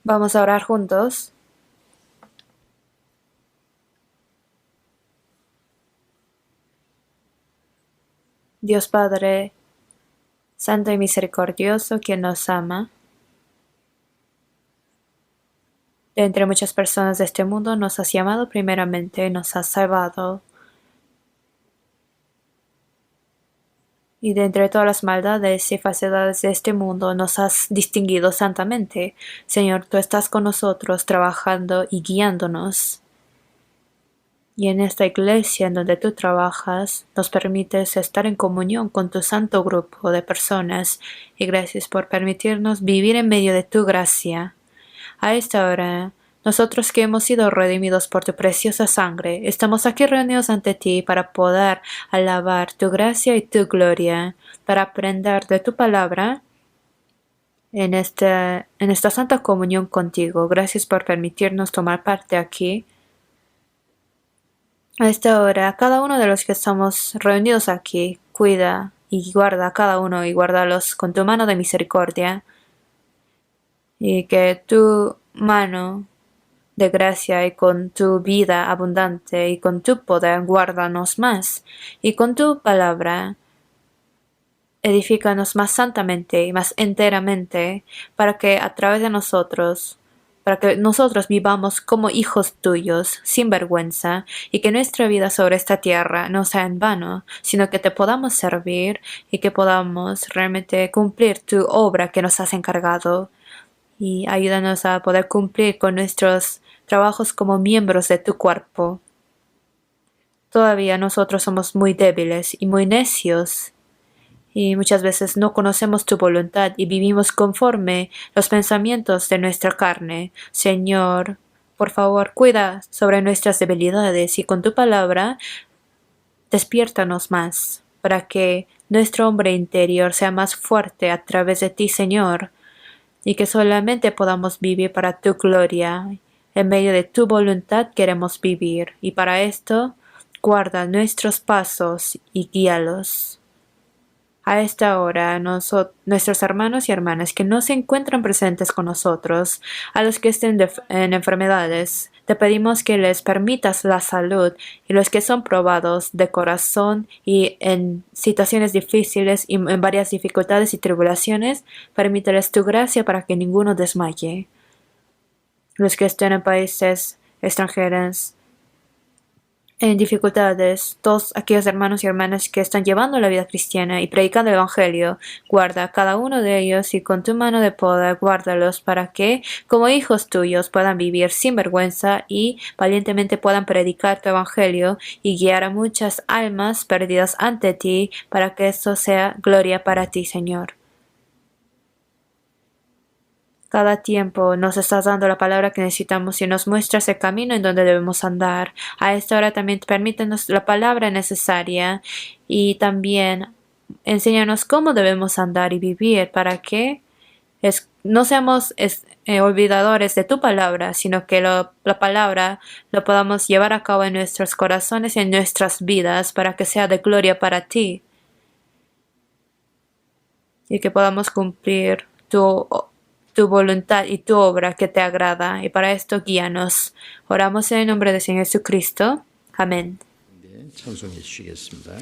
Vamos a orar juntos. Dios Padre, Santo y misericordioso, quien nos ama, de entre muchas personas de este mundo nos has llamado primeramente, nos has salvado, y de entre todas las maldades y falsedades de este mundo nos has distinguido santamente. Señor, tú estás con nosotros trabajando y guiándonos. Y en esta iglesia en donde tú trabajas, nos permites estar en comunión con tu santo grupo de personas, y gracias por permitirnos vivir en medio de tu gracia. A esta hora, nosotros que hemos sido redimidos por tu preciosa sangre, estamos aquí reunidos ante ti para poder alabar tu gracia y tu gloria, para aprender de tu palabra en esta santa comunión contigo. Gracias por permitirnos tomar parte aquí. A esta hora, cada uno de los que estamos reunidos aquí, cuida y guarda a cada uno y guárdalos con tu mano de misericordia, y que tu mano de gracia y con tu vida abundante y con tu poder guárdanos más, y con tu palabra edifícanos más santamente y más enteramente, para que a través de nosotros, para que nosotros vivamos como hijos tuyos, sin vergüenza, y que nuestra vida sobre esta tierra no sea en vano, sino que te podamos servir y que podamos realmente cumplir tu obra que nos has encargado. Y ayúdanos a poder cumplir con nuestros trabajos como miembros de tu cuerpo. Todavía nosotros somos muy débiles y muy necios, y muchas veces no conocemos tu voluntad y vivimos conforme los pensamientos de nuestra carne. Señor, por favor, cuida sobre nuestras debilidades, y con tu palabra despiértanos más, para que nuestro hombre interior sea más fuerte a través de ti, Señor, y que solamente podamos vivir para tu gloria. En medio de tu voluntad queremos vivir, y para esto guarda nuestros pasos y guíalos. A esta hora, nuestros hermanos y hermanas que no se encuentran presentes con nosotros, a los que estén en enfermedades, te pedimos que les permitas la salud, y los que son probados de corazón y en situaciones difíciles y en varias dificultades y tribulaciones, permíteles tu gracia para que ninguno desmaye. Los que estén en países extranjeros, en dificultades, todos aquellos hermanos y hermanas que están llevando la vida cristiana y predicando el Evangelio, guarda a cada uno de ellos, y con tu mano de poder guárdalos, para que, como hijos tuyos, puedan vivir sin vergüenza y valientemente puedan predicar tu Evangelio y guiar a muchas almas perdidas ante ti, para que esto sea gloria para ti, Señor. Cada tiempo nos estás dando la palabra que necesitamos y nos muestras el camino en donde debemos andar. A esta hora también permítenos la palabra necesaria, y también enséñanos cómo debemos andar y vivir, para que no seamos olvidadores de tu palabra, sino que la palabra lo podamos llevar a cabo en nuestros corazones y en nuestras vidas, para que sea de gloria para ti, y que podamos cumplir tu voluntad y tu obra que te agrada, y para esto guíanos. Oramos en el nombre de Señor Jesucristo. Amén. 찬송해 주시겠습니다.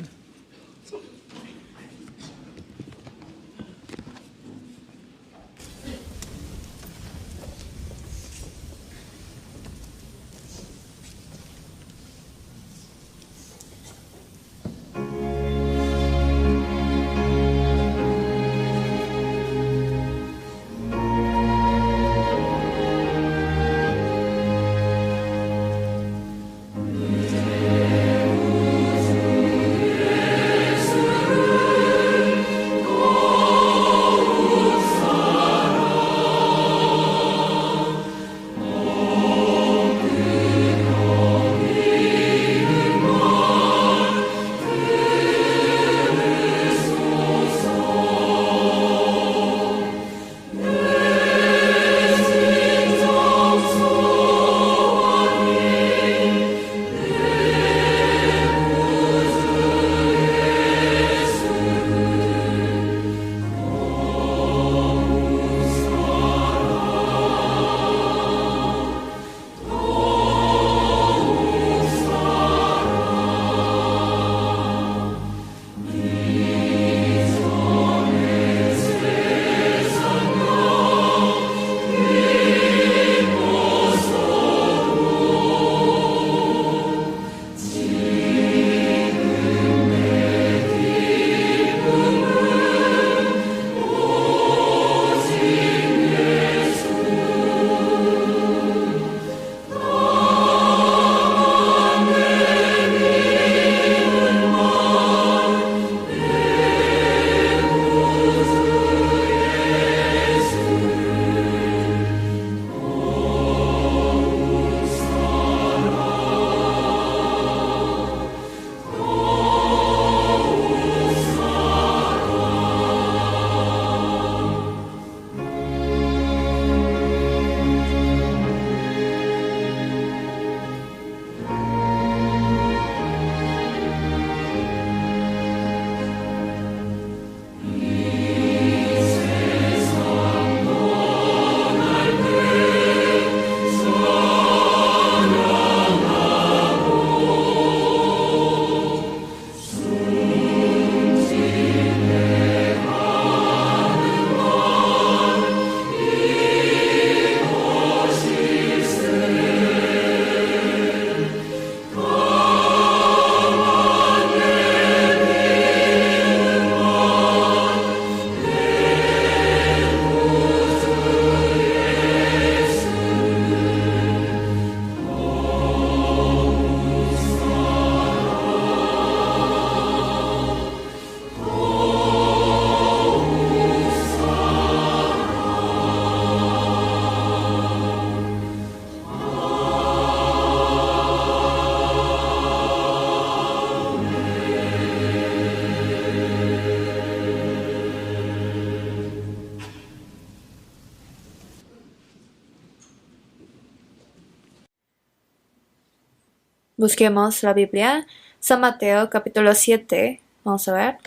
Busquemos la Biblia. San Mateo capítulo 7. Vamos a ver.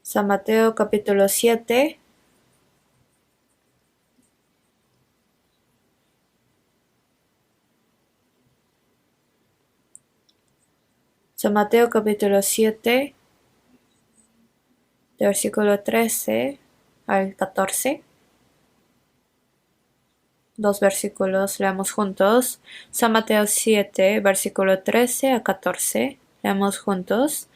San Mateo capítulo 7. San Mateo capítulo 7, de versículo 13 al 14. Dos versículos, leamos juntos. San Mateo 7, versículo 13 a 14. Leamos juntos.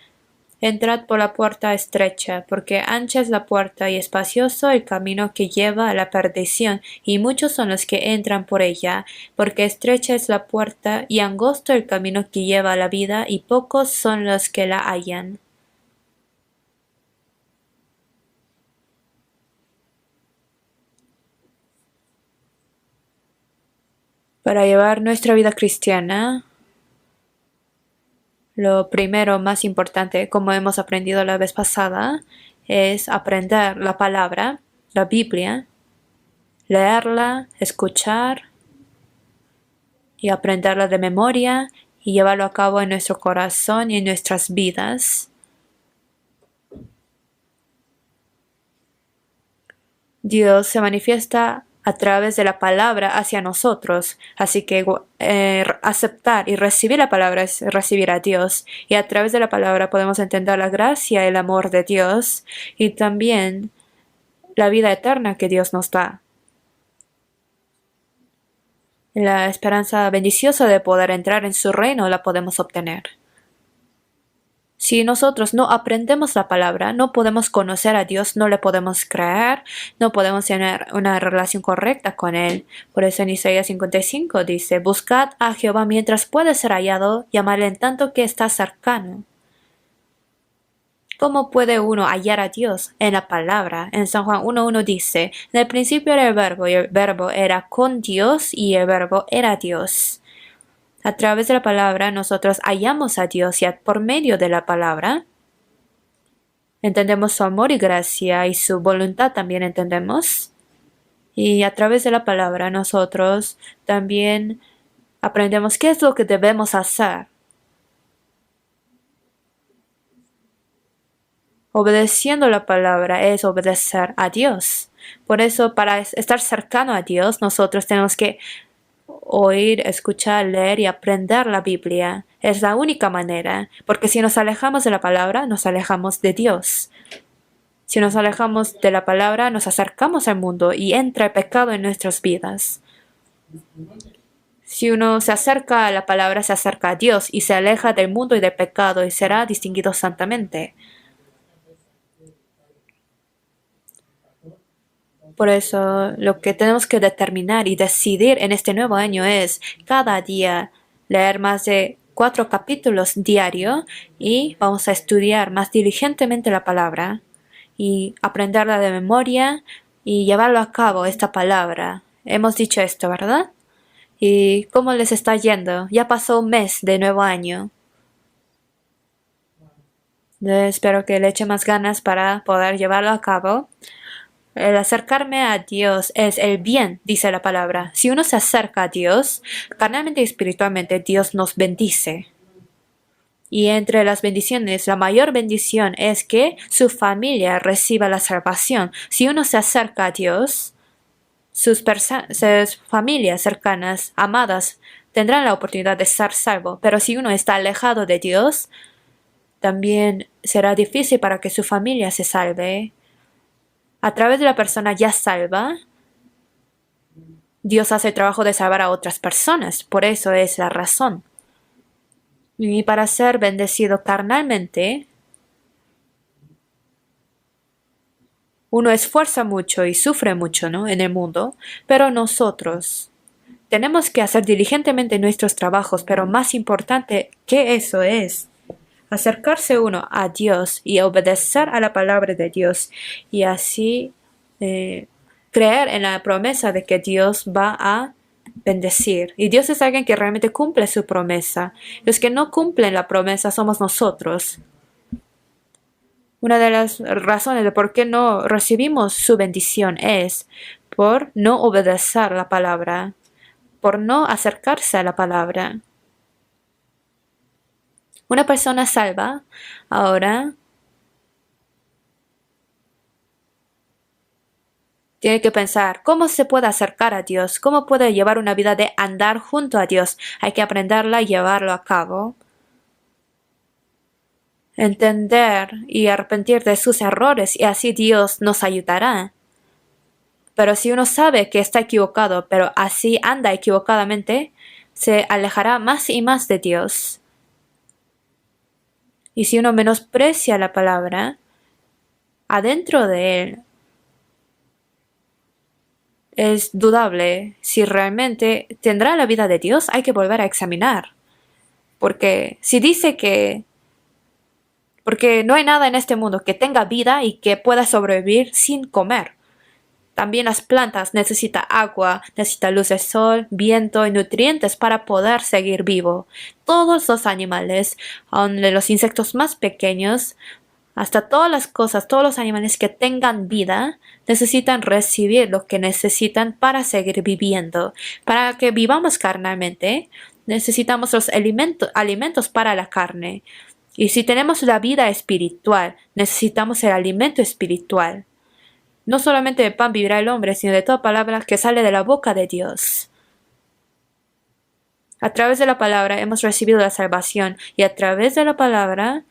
Entrad por la puerta estrecha, porque ancha es la puerta y espacioso el camino que lleva a la perdición, y muchos son los que entran por ella, porque estrecha es la puerta y angosto el camino que lleva a la vida, y pocos son los que la hallan. Para llevar nuestra vida cristiana, lo primero más importante, como hemos aprendido la vez pasada, es aprender la palabra, la Biblia, leerla, escuchar y aprenderla de memoria y llevarlo a cabo en nuestro corazón y en nuestras vidas. Dios se manifiesta a través de la palabra hacia nosotros, así que aceptar y recibir la palabra es recibir a Dios, y a través de la palabra podemos entender la gracia y el amor de Dios y también la vida eterna que Dios nos da. La esperanza bendiciosa de poder entrar en su reino la podemos obtener. Si nosotros no aprendemos la palabra, no podemos conocer a Dios, no le podemos creer, no podemos tener una relación correcta con Él. Por eso en Isaías 55 dice, buscad a Jehová mientras puede ser hallado, llamadle en tanto que está cercano. ¿Cómo puede uno hallar a Dios? En la palabra. En San Juan 1:1 dice, en el principio era el verbo, y el verbo era con Dios, y el verbo era Dios. A través de la palabra nosotros hallamos a Dios, y por medio de la palabra entendemos su amor y gracia y su voluntad también entendemos. Y a través de la palabra nosotros también aprendemos qué es lo que debemos hacer. Obedeciendo la palabra es obedecer a Dios. Por eso, para estar cercano a Dios, nosotros tenemos que oír, escuchar, leer y aprender la Biblia. Es la única manera, porque si nos alejamos de la palabra, nos alejamos de Dios. Si nos alejamos de la palabra, nos acercamos al mundo y entra el pecado en nuestras vidas. Si uno se acerca a la palabra, se acerca a Dios y se aleja del mundo y del pecado y será distinguido santamente. Por eso, lo que tenemos que determinar y decidir en este nuevo año es cada día leer más de 4 capítulos diario y vamos a estudiar más diligentemente la palabra y aprenderla de memoria y llevarlo a cabo esta palabra. Hemos dicho esto, ¿verdad? ¿Y cómo les está yendo? Ya pasó un mes de nuevo año. Espero que le eche más ganas para poder llevarlo a cabo. El acercarme a Dios es el bien, dice la palabra. Si uno se acerca a Dios, carnalmente y espiritualmente, Dios nos bendice. Y entre las bendiciones, la mayor bendición es que su familia reciba la salvación. Si uno se acerca a Dios, sus familias cercanas, amadas, tendrán la oportunidad de ser salvo. Pero si uno está alejado de Dios, también será difícil para que su familia se salve. A través de la persona ya salva, Dios hace el trabajo de salvar a otras personas. Por eso es la razón. Y para ser bendecido carnalmente, uno esfuerza mucho y sufre mucho, ¿no?, en el mundo, pero nosotros tenemos que hacer diligentemente nuestros trabajos, pero más importante que eso es acercarse uno a Dios y obedecer a la palabra de Dios y así creer en la promesa de que Dios va a bendecir. Y Dios es alguien que realmente cumple su promesa. Los que no cumplen la promesa somos nosotros. Una de las razones de por qué no recibimos su bendición es por no obedecer la palabra. por no acercarse a la palabra. Una persona salva ahora tiene que pensar cómo se puede acercar a Dios, cómo puede llevar una vida de andar junto a Dios. Hay que aprenderla y llevarlo a cabo. Entender y arrepentir de sus errores y así Dios nos ayudará. Pero si uno sabe que está equivocado, pero así anda equivocadamente, se alejará más y más de Dios. Y si uno menosprecia la palabra, adentro de él es dudable si realmente tendrá la vida de Dios. Hay que volver a examinar. Porque si dice que porque no hay nada en este mundo que tenga vida y que pueda sobrevivir sin comer. También las plantas necesitan agua, necesitan luz del sol, viento y nutrientes para poder seguir vivo. Todos los animales, aun de los insectos más pequeños, hasta todas las cosas, todos los animales que tengan vida, necesitan recibir lo que necesitan para seguir viviendo. Para que vivamos carnalmente, necesitamos los alimentos para la carne. Y si tenemos la vida espiritual, necesitamos el alimento espiritual. No solamente de pan vivirá el hombre, sino de toda palabra que sale de la boca de Dios. A través de la palabra hemos recibido la salvación y a través de la palabra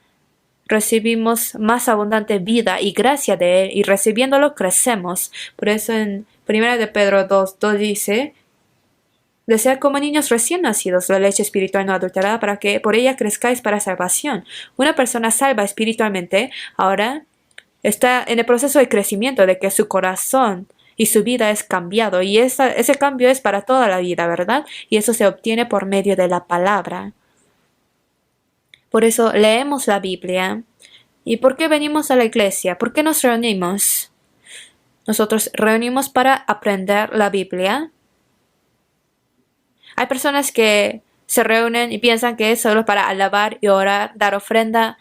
recibimos más abundante vida y gracia de Él y recibiéndolo crecemos. Por eso en 1 de Pedro 2:2 dice: desead como niños recién nacidos la leche espiritual no adulterada para que por ella crezcáis para salvación. Una persona salva espiritualmente ahora está en el proceso de crecimiento de que su corazón y su vida es cambiado y ese cambio es para toda la vida, ¿verdad? Y eso se obtiene por medio de la palabra. Por eso leemos la Biblia. ¿Y por qué venimos a la iglesia? ¿Por qué nos reunimos? Nosotros reunimos para aprender la Biblia. Hay personas que se reúnen y piensan que es solo para alabar y orar, dar ofrenda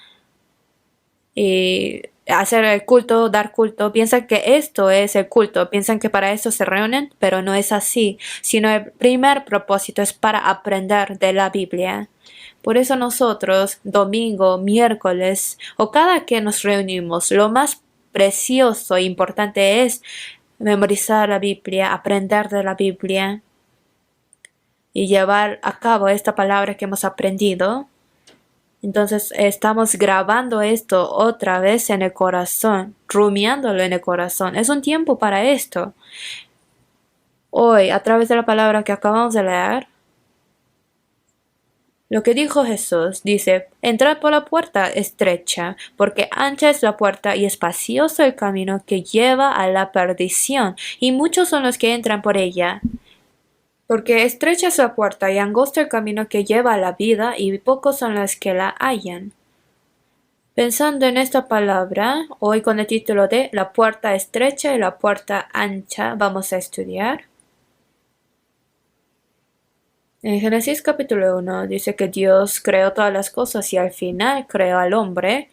y hacer el culto, dar culto. Piensan que esto es el culto, piensan que para eso se reúnen, pero no es así, sino el primer propósito es para aprender de la Biblia. Por eso nosotros, domingo, miércoles o cada que nos reunimos, lo más precioso e importante es memorizar la Biblia, aprender de la Biblia y llevar a cabo esta palabra que hemos aprendido. Entonces estamos grabando esto otra vez en el corazón, rumiándolo en el corazón. Es un tiempo para esto. Hoy, a través de la palabra que acabamos de leer, lo que dijo Jesús dice: entrad por la puerta estrecha, porque ancha es la puerta y espacioso el camino que lleva a la perdición, y muchos son los que entran por ella. Porque estrecha es la puerta y angosto el camino que lleva a la vida, y pocos son los que la hallan. Pensando en esta palabra, hoy con el título de La puerta estrecha y la puerta ancha, vamos a estudiar. En Génesis capítulo 1 dice que Dios creó todas las cosas y al final creó al hombre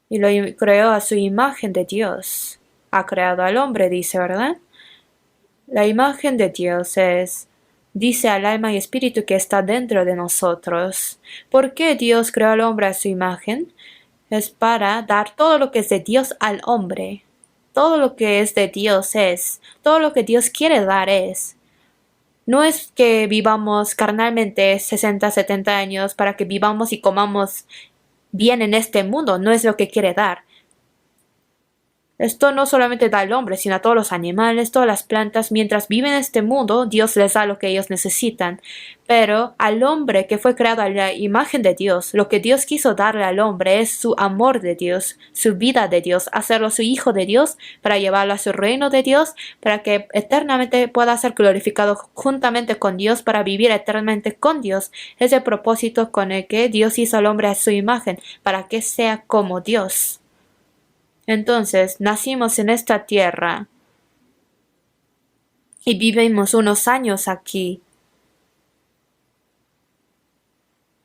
y lo creó a su imagen de Dios. Ha creado al hombre, dice, ¿verdad? La imagen de Dios dice al alma y espíritu que está dentro de nosotros. ¿Por qué Dios creó al hombre a su imagen? Es para dar todo lo que es de Dios al hombre. Todo lo que es de Dios es. Todo lo que Dios quiere dar es. No es que vivamos carnalmente 60, 70 años para que vivamos y comamos bien en este mundo. No es lo que quiere dar. Esto no solamente da al hombre, sino a todos los animales, todas las plantas. Mientras viven en este mundo, Dios les da lo que ellos necesitan. Pero al hombre que fue creado a la imagen de Dios, lo que Dios quiso darle al hombre es su amor de Dios, su vida de Dios, hacerlo su hijo de Dios, para llevarlo a su reino de Dios, para que eternamente pueda ser glorificado juntamente con Dios, para vivir eternamente con Dios. Es el propósito con el que Dios hizo al hombre a su imagen, para que sea como Dios. Entonces, nacimos en esta tierra y vivimos unos años aquí.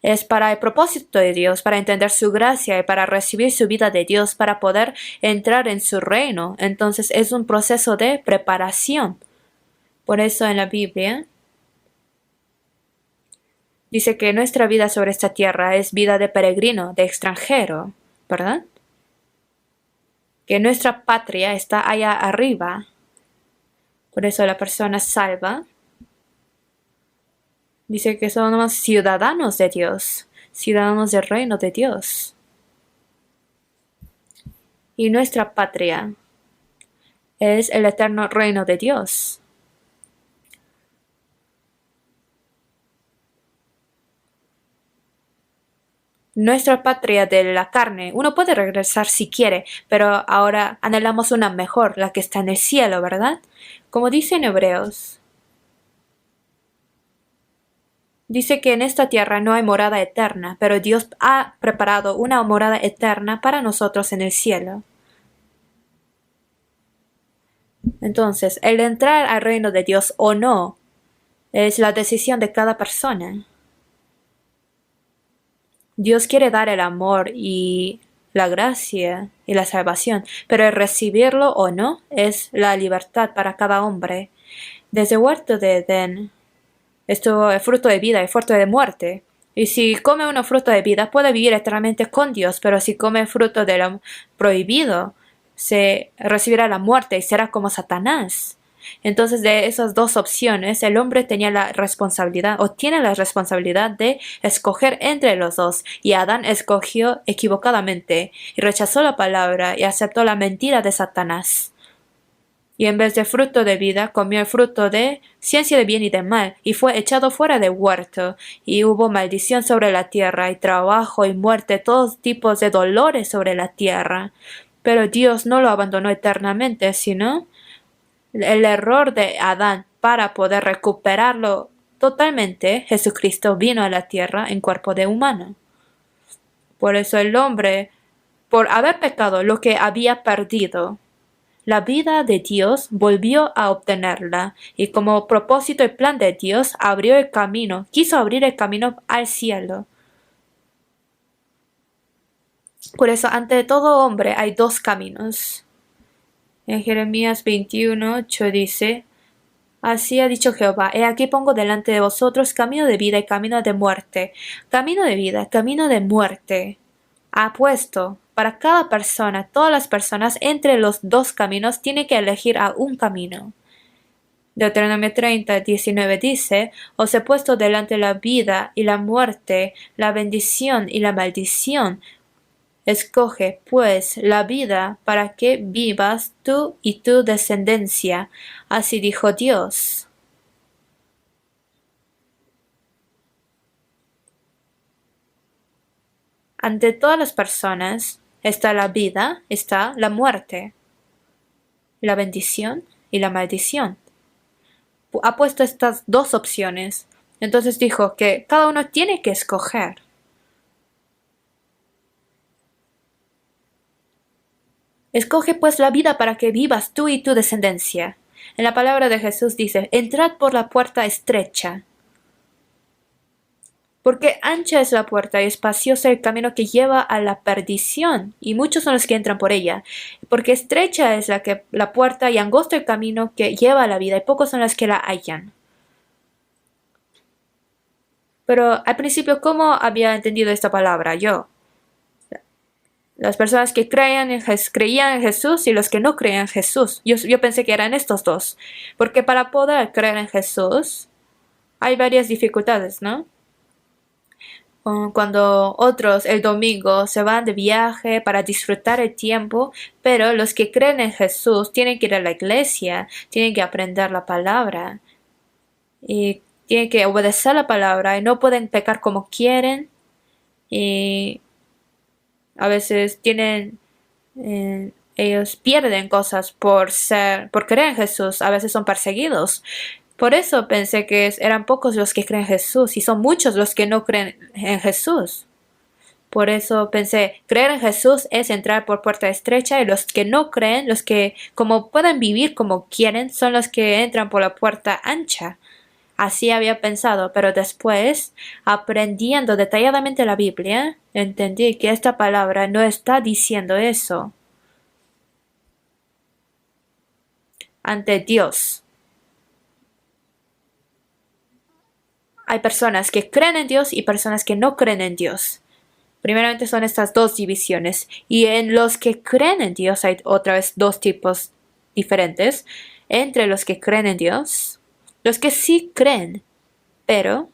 Es para el propósito de Dios, para entender su gracia y para recibir su vida de Dios, para poder entrar en su reino. Entonces, es un proceso de preparación. Por eso en la Biblia Dice que nuestra vida sobre esta tierra es vida de peregrino, de extranjero, ¿verdad? Que nuestra patria está allá arriba. Por eso la persona salva dice que somos ciudadanos de Dios, ciudadanos del reino de Dios. Y nuestra patria es el eterno reino de Dios. Nuestra patria de la carne, uno puede regresar si quiere, pero ahora anhelamos una mejor, la que está en el cielo, ¿verdad? Como dice en Hebreos, dice que en esta tierra no hay morada eterna, pero Dios ha preparado una morada eterna para nosotros en el cielo. Entonces, el entrar al reino de Dios o no es la decisión de cada persona. Dios quiere dar el amor y la gracia y la salvación, pero el recibirlo o no es la libertad para cada hombre. Desde el huerto de Edén estuvo el fruto de vida y fruto de muerte. Y si come uno fruto de vida, puede vivir eternamente con Dios, pero si come fruto de lo prohibido, se recibirá la muerte y será como Satanás. Entonces, de esas dos opciones, el hombre tenía la responsabilidad o tiene la responsabilidad de escoger entre los dos. Y Adán escogió equivocadamente y rechazó la palabra y aceptó la mentira de Satanás. Y en vez de fruto de vida, comió el fruto de ciencia de bien y de mal, y fue echado fuera del huerto, y hubo maldición sobre la tierra, y trabajo y muerte, todos tipos de dolores sobre la tierra. Pero Dios no lo abandonó eternamente, sino el error de Adán para poder recuperarlo totalmente, Jesucristo vino a la tierra en cuerpo de humano. Por eso el hombre, por haber pecado lo que había perdido, la vida de Dios volvió a obtenerla y como propósito y plan de Dios abrió el camino, quiso abrir el camino al cielo. Por eso ante todo hombre hay dos caminos. En Jeremías 21:8 dice, así ha dicho Jehová, he aquí pongo delante de vosotros camino de vida y camino de muerte. Camino de vida, camino de muerte. Ha puesto para cada persona, todas las personas entre los dos caminos tiene que elegir a un camino. Deuteronomio 30:19 dice, os he puesto delante la vida y la muerte, la bendición y la maldición. Escoge, pues, la vida para que vivas tú y tu descendencia. Así dijo Dios. Ante todas las personas está la vida, está la muerte, la bendición y la maldición. Ha puesto estas dos opciones. Entonces dijo que cada uno tiene que escoger. Escoge pues la vida para que vivas tú y tu descendencia. En la palabra de Jesús dice, entrad por la puerta estrecha. Porque ancha es la puerta y espacioso el camino que lleva a la perdición, y muchos son los que entran por ella. Porque estrecha es la puerta y angosto el camino que lleva a la vida, y pocos son los que la hallan. Pero al principio, ¿cómo había entendido esta palabra? Las personas que creían en Jesús y los que no creían en Jesús. Yo pensé que eran estos dos. Porque para poder creer en Jesús hay varias dificultades, ¿no? Cuando otros el domingo se van de viaje para disfrutar el tiempo, pero los que creen en Jesús tienen que ir a la iglesia, tienen que aprender la palabra y tienen que obedecer la palabra y no pueden pecar como quieren y a veces ellos pierden cosas por creer en Jesús, a veces son perseguidos. Por eso pensé que eran pocos los que creen en Jesús y son muchos los que no creen en Jesús. Por eso pensé, creer en Jesús es entrar por puerta estrecha y los que no creen, los que como pueden vivir como quieren, son los que entran por la puerta ancha. Así había pensado, pero después, aprendiendo detalladamente la Biblia, entendí que esta palabra no está diciendo eso. Ante Dios. hay personas que creen en Dios y personas que no creen en Dios. Primeramente son estas dos divisiones. Y en los que creen en Dios hay otra vez dos tipos diferentes. Entre los que creen en Dios, los que sí creen, pero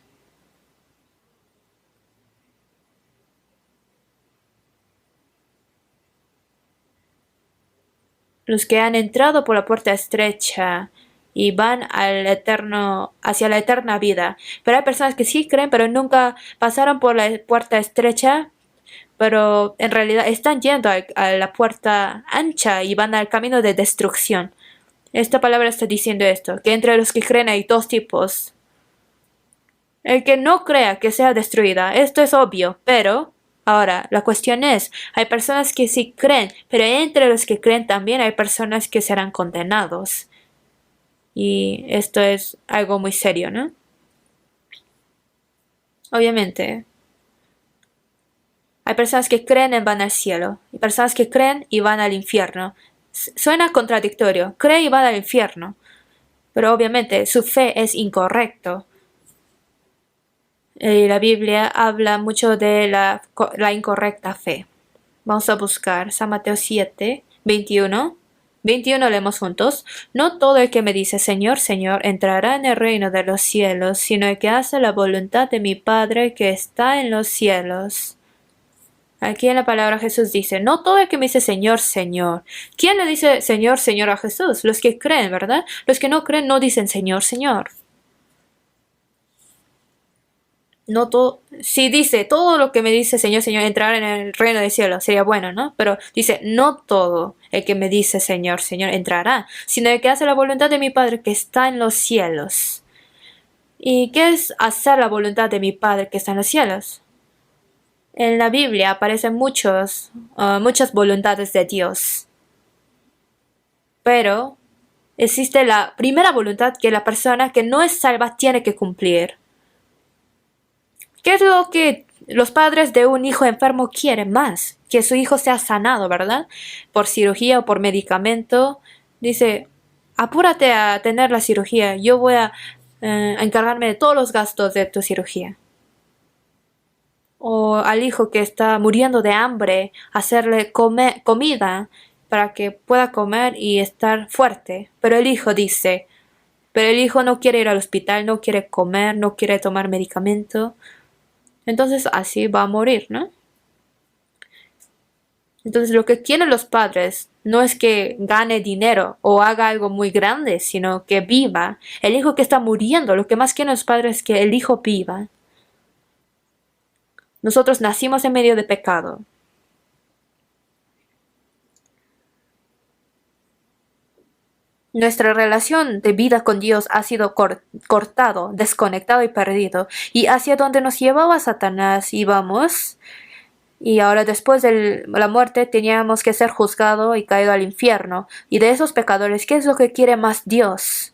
los que han entrado por la puerta estrecha y van hacia la eterna vida. Pero hay personas que sí creen, pero nunca pasaron por la puerta estrecha, pero en realidad están yendo a la puerta ancha y van al camino de destrucción. Esta palabra está diciendo esto, que entre los que creen hay dos tipos. El que no crea que sea destruida, esto es obvio, pero ahora la cuestión es, hay personas que sí creen, pero entre los que creen también hay personas que serán condenados. Y esto es algo muy serio, ¿no? Obviamente, hay personas que creen y van al cielo, y personas que creen y van al infierno. Suena contradictorio, cree y va al infierno, pero obviamente su fe es incorrecta. La Biblia habla mucho de la incorrecta fe. Vamos a buscar San Mateo 7, 21. 21 leemos juntos. No todo el que me dice Señor, Señor, entrará en el reino de los cielos, sino el que hace la voluntad de mi Padre que está en los cielos. Aquí en la palabra Jesús dice, no todo el que me dice Señor, Señor. ¿Quién le dice Señor, Señor a Jesús? Los que creen, ¿verdad? Los que no creen no dicen Señor, Señor. No todo, si dice todo lo que me dice Señor, Señor, entrar en el reino del cielo, sería bueno, ¿no? Pero dice, no todo el que me dice Señor, Señor, entrará, sino el que hace la voluntad de mi Padre que está en los cielos. ¿Y qué es hacer la voluntad de mi Padre que está en los cielos? En la Biblia aparecen muchas voluntades de Dios. Pero existe la primera voluntad que la persona que no es salva tiene que cumplir. ¿Qué es lo que los padres de un hijo enfermo quieren más? Que su hijo sea sanado, ¿verdad? Por cirugía o por medicamento. Dice, apúrate a tener la cirugía. Yo voy a encargarme de todos los gastos de tu cirugía. O al hijo que está muriendo de hambre, hacerle comida para que pueda comer y estar fuerte. Pero el hijo no quiere ir al hospital, no quiere comer, no quiere tomar medicamento. Entonces así va a morir, ¿no? Entonces lo que quieren los padres no es que gane dinero o haga algo muy grande, sino que viva. El hijo que está muriendo, lo que más quieren los padres es que el hijo viva. Nosotros nacimos en medio de pecado. Nuestra relación de vida con Dios ha sido cortado, desconectado y perdido. Y hacia donde nos llevaba Satanás íbamos. Y ahora después de la muerte teníamos que ser juzgados y caído al infierno. Y de esos pecadores, ¿qué es lo que quiere más Dios?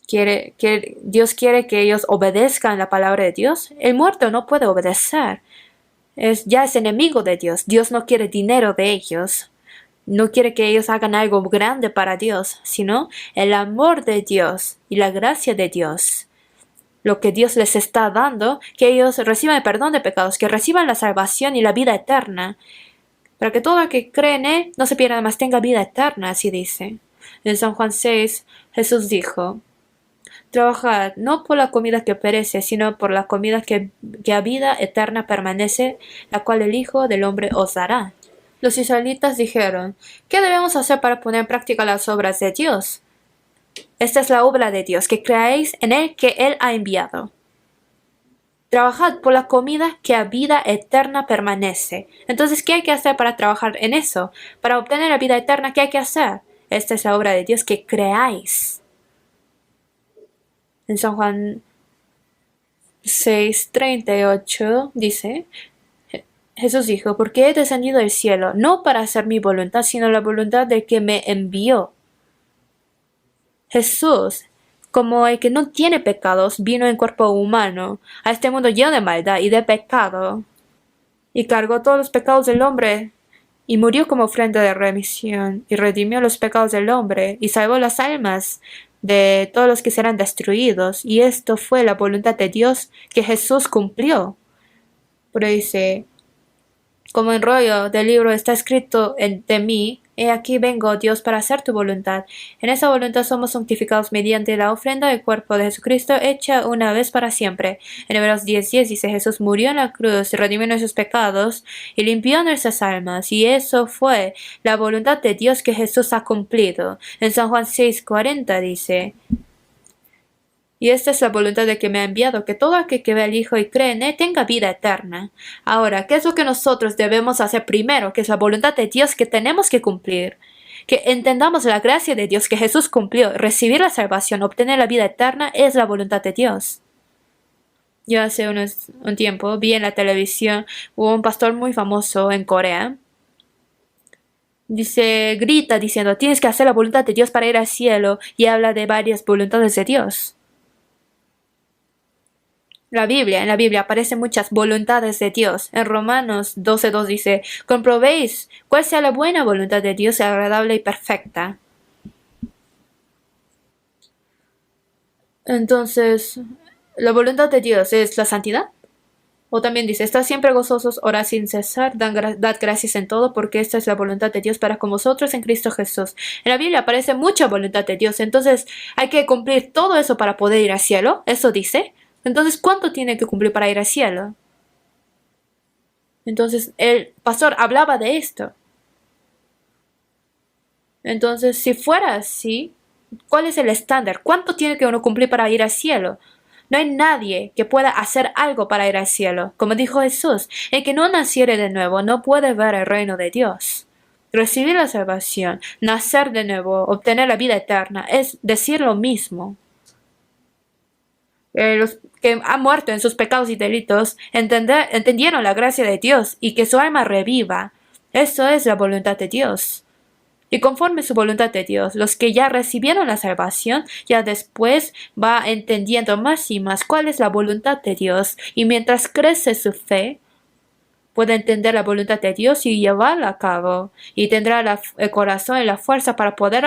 Dios quiere que ellos obedezcan la palabra de Dios. El muerto no puede obedecer. Ya es enemigo de Dios. Dios no quiere dinero de ellos. No quiere que ellos hagan algo grande para Dios, sino el amor de Dios y la gracia de Dios. Lo que Dios les está dando, que ellos reciban el perdón de pecados, que reciban la salvación y la vida eterna. Para que todo el que cree en Él no se pierda, más tenga vida eterna, así dice. En San Juan 6, Jesús dijo, trabajad no por la comida que perece, sino por la comida que a vida eterna permanece, la cual el Hijo del Hombre os dará. Los israelitas dijeron, ¿qué debemos hacer para poner en práctica las obras de Dios? Esta es la obra de Dios, que creáis en Él que Él ha enviado. Trabajad por la comida que a vida eterna permanece. Entonces, ¿qué hay que hacer para trabajar en eso? Para obtener la vida eterna, ¿qué hay que hacer? Esta es la obra de Dios, que creáis. En San Juan 6:38 dice, Jesús dijo, porque he descendido del cielo, no para hacer mi voluntad, sino la voluntad del que me envió. Jesús, como el que no tiene pecados, vino en cuerpo humano a este mundo lleno de maldad y de pecado, y cargó todos los pecados del hombre, y murió como ofrenda de remisión, y redimió los pecados del hombre, y salvó las almas de todos los que serán destruidos. Y esto fue la voluntad de Dios que Jesús cumplió. Pero dice, como en rollo del libro está escrito de mí, he aquí vengo, Dios, para hacer tu voluntad. En esa voluntad somos santificados mediante la ofrenda del cuerpo de Jesucristo hecha una vez para siempre. En Hebreos 10:10 dice, Jesús murió en la cruz, redimió nuestros pecados y limpió nuestras almas. Y eso fue la voluntad de Dios que Jesús ha cumplido. En San Juan 6:40 dice, y esta es la voluntad de que me ha enviado, que todo aquel que ve al Hijo y cree en Él tenga vida eterna. Ahora, ¿qué es lo que nosotros debemos hacer primero? Que es la voluntad de Dios que tenemos que cumplir. Que entendamos la gracia de Dios que Jesús cumplió. Recibir la salvación, obtener la vida eterna, es la voluntad de Dios. Yo hace un tiempo vi en la televisión, hubo un pastor muy famoso en Corea. Dice, grita diciendo, tienes que hacer la voluntad de Dios para ir al cielo, y habla de varias voluntades de Dios. En la Biblia aparecen muchas voluntades de Dios. En Romanos 12:2 dice, comprobéis cuál sea la buena voluntad de Dios, agradable y perfecta. Entonces, ¿la voluntad de Dios es la santidad? O también dice, estad siempre gozosos, orad sin cesar, dad gracias en todo, porque esta es la voluntad de Dios para con vosotros en Cristo Jesús. En la Biblia aparece mucha voluntad de Dios, entonces hay que cumplir todo eso para poder ir al cielo, eso dice. Entonces, ¿cuánto tiene que cumplir para ir al cielo? Entonces, el pastor hablaba de esto. Entonces, si fuera así, ¿cuál es el estándar? ¿Cuánto tiene que uno cumplir para ir al cielo? No hay nadie que pueda hacer algo para ir al cielo. Como dijo Jesús, el que no naciere de nuevo no puede ver el reino de Dios. Recibir la salvación, nacer de nuevo, obtener la vida eterna, es decir lo mismo. Los que han muerto en sus pecados y delitos entendieron la gracia de Dios y que su alma reviva. Eso es la voluntad de Dios. Y conforme su voluntad de Dios, los que ya recibieron la salvación, ya después va entendiendo más y más cuál es la voluntad de Dios. Y mientras crece su fe, puede entender la voluntad de Dios y llevarla a cabo, y tendrá el corazón y la fuerza para poder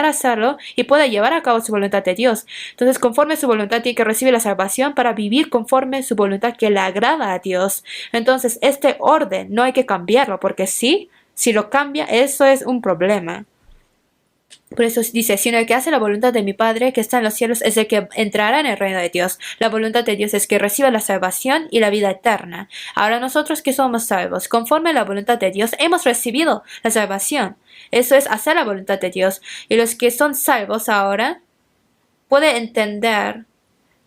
hacerlo y puede llevar a cabo su voluntad de Dios. Entonces, conforme su voluntad, tiene que recibir la salvación para vivir conforme su voluntad que le agrada a Dios. Entonces, este orden no hay que cambiarlo, porque si lo cambia, eso es un problema. Por eso dice, sino el que hace la voluntad de mi Padre que está en los cielos es el que entrará en el reino de Dios. La voluntad de Dios es que reciba la salvación y la vida eterna. Ahora nosotros que somos salvos, conforme a la voluntad de Dios, hemos recibido la salvación. Eso es hacer la voluntad de Dios. Y los que son salvos ahora pueden entender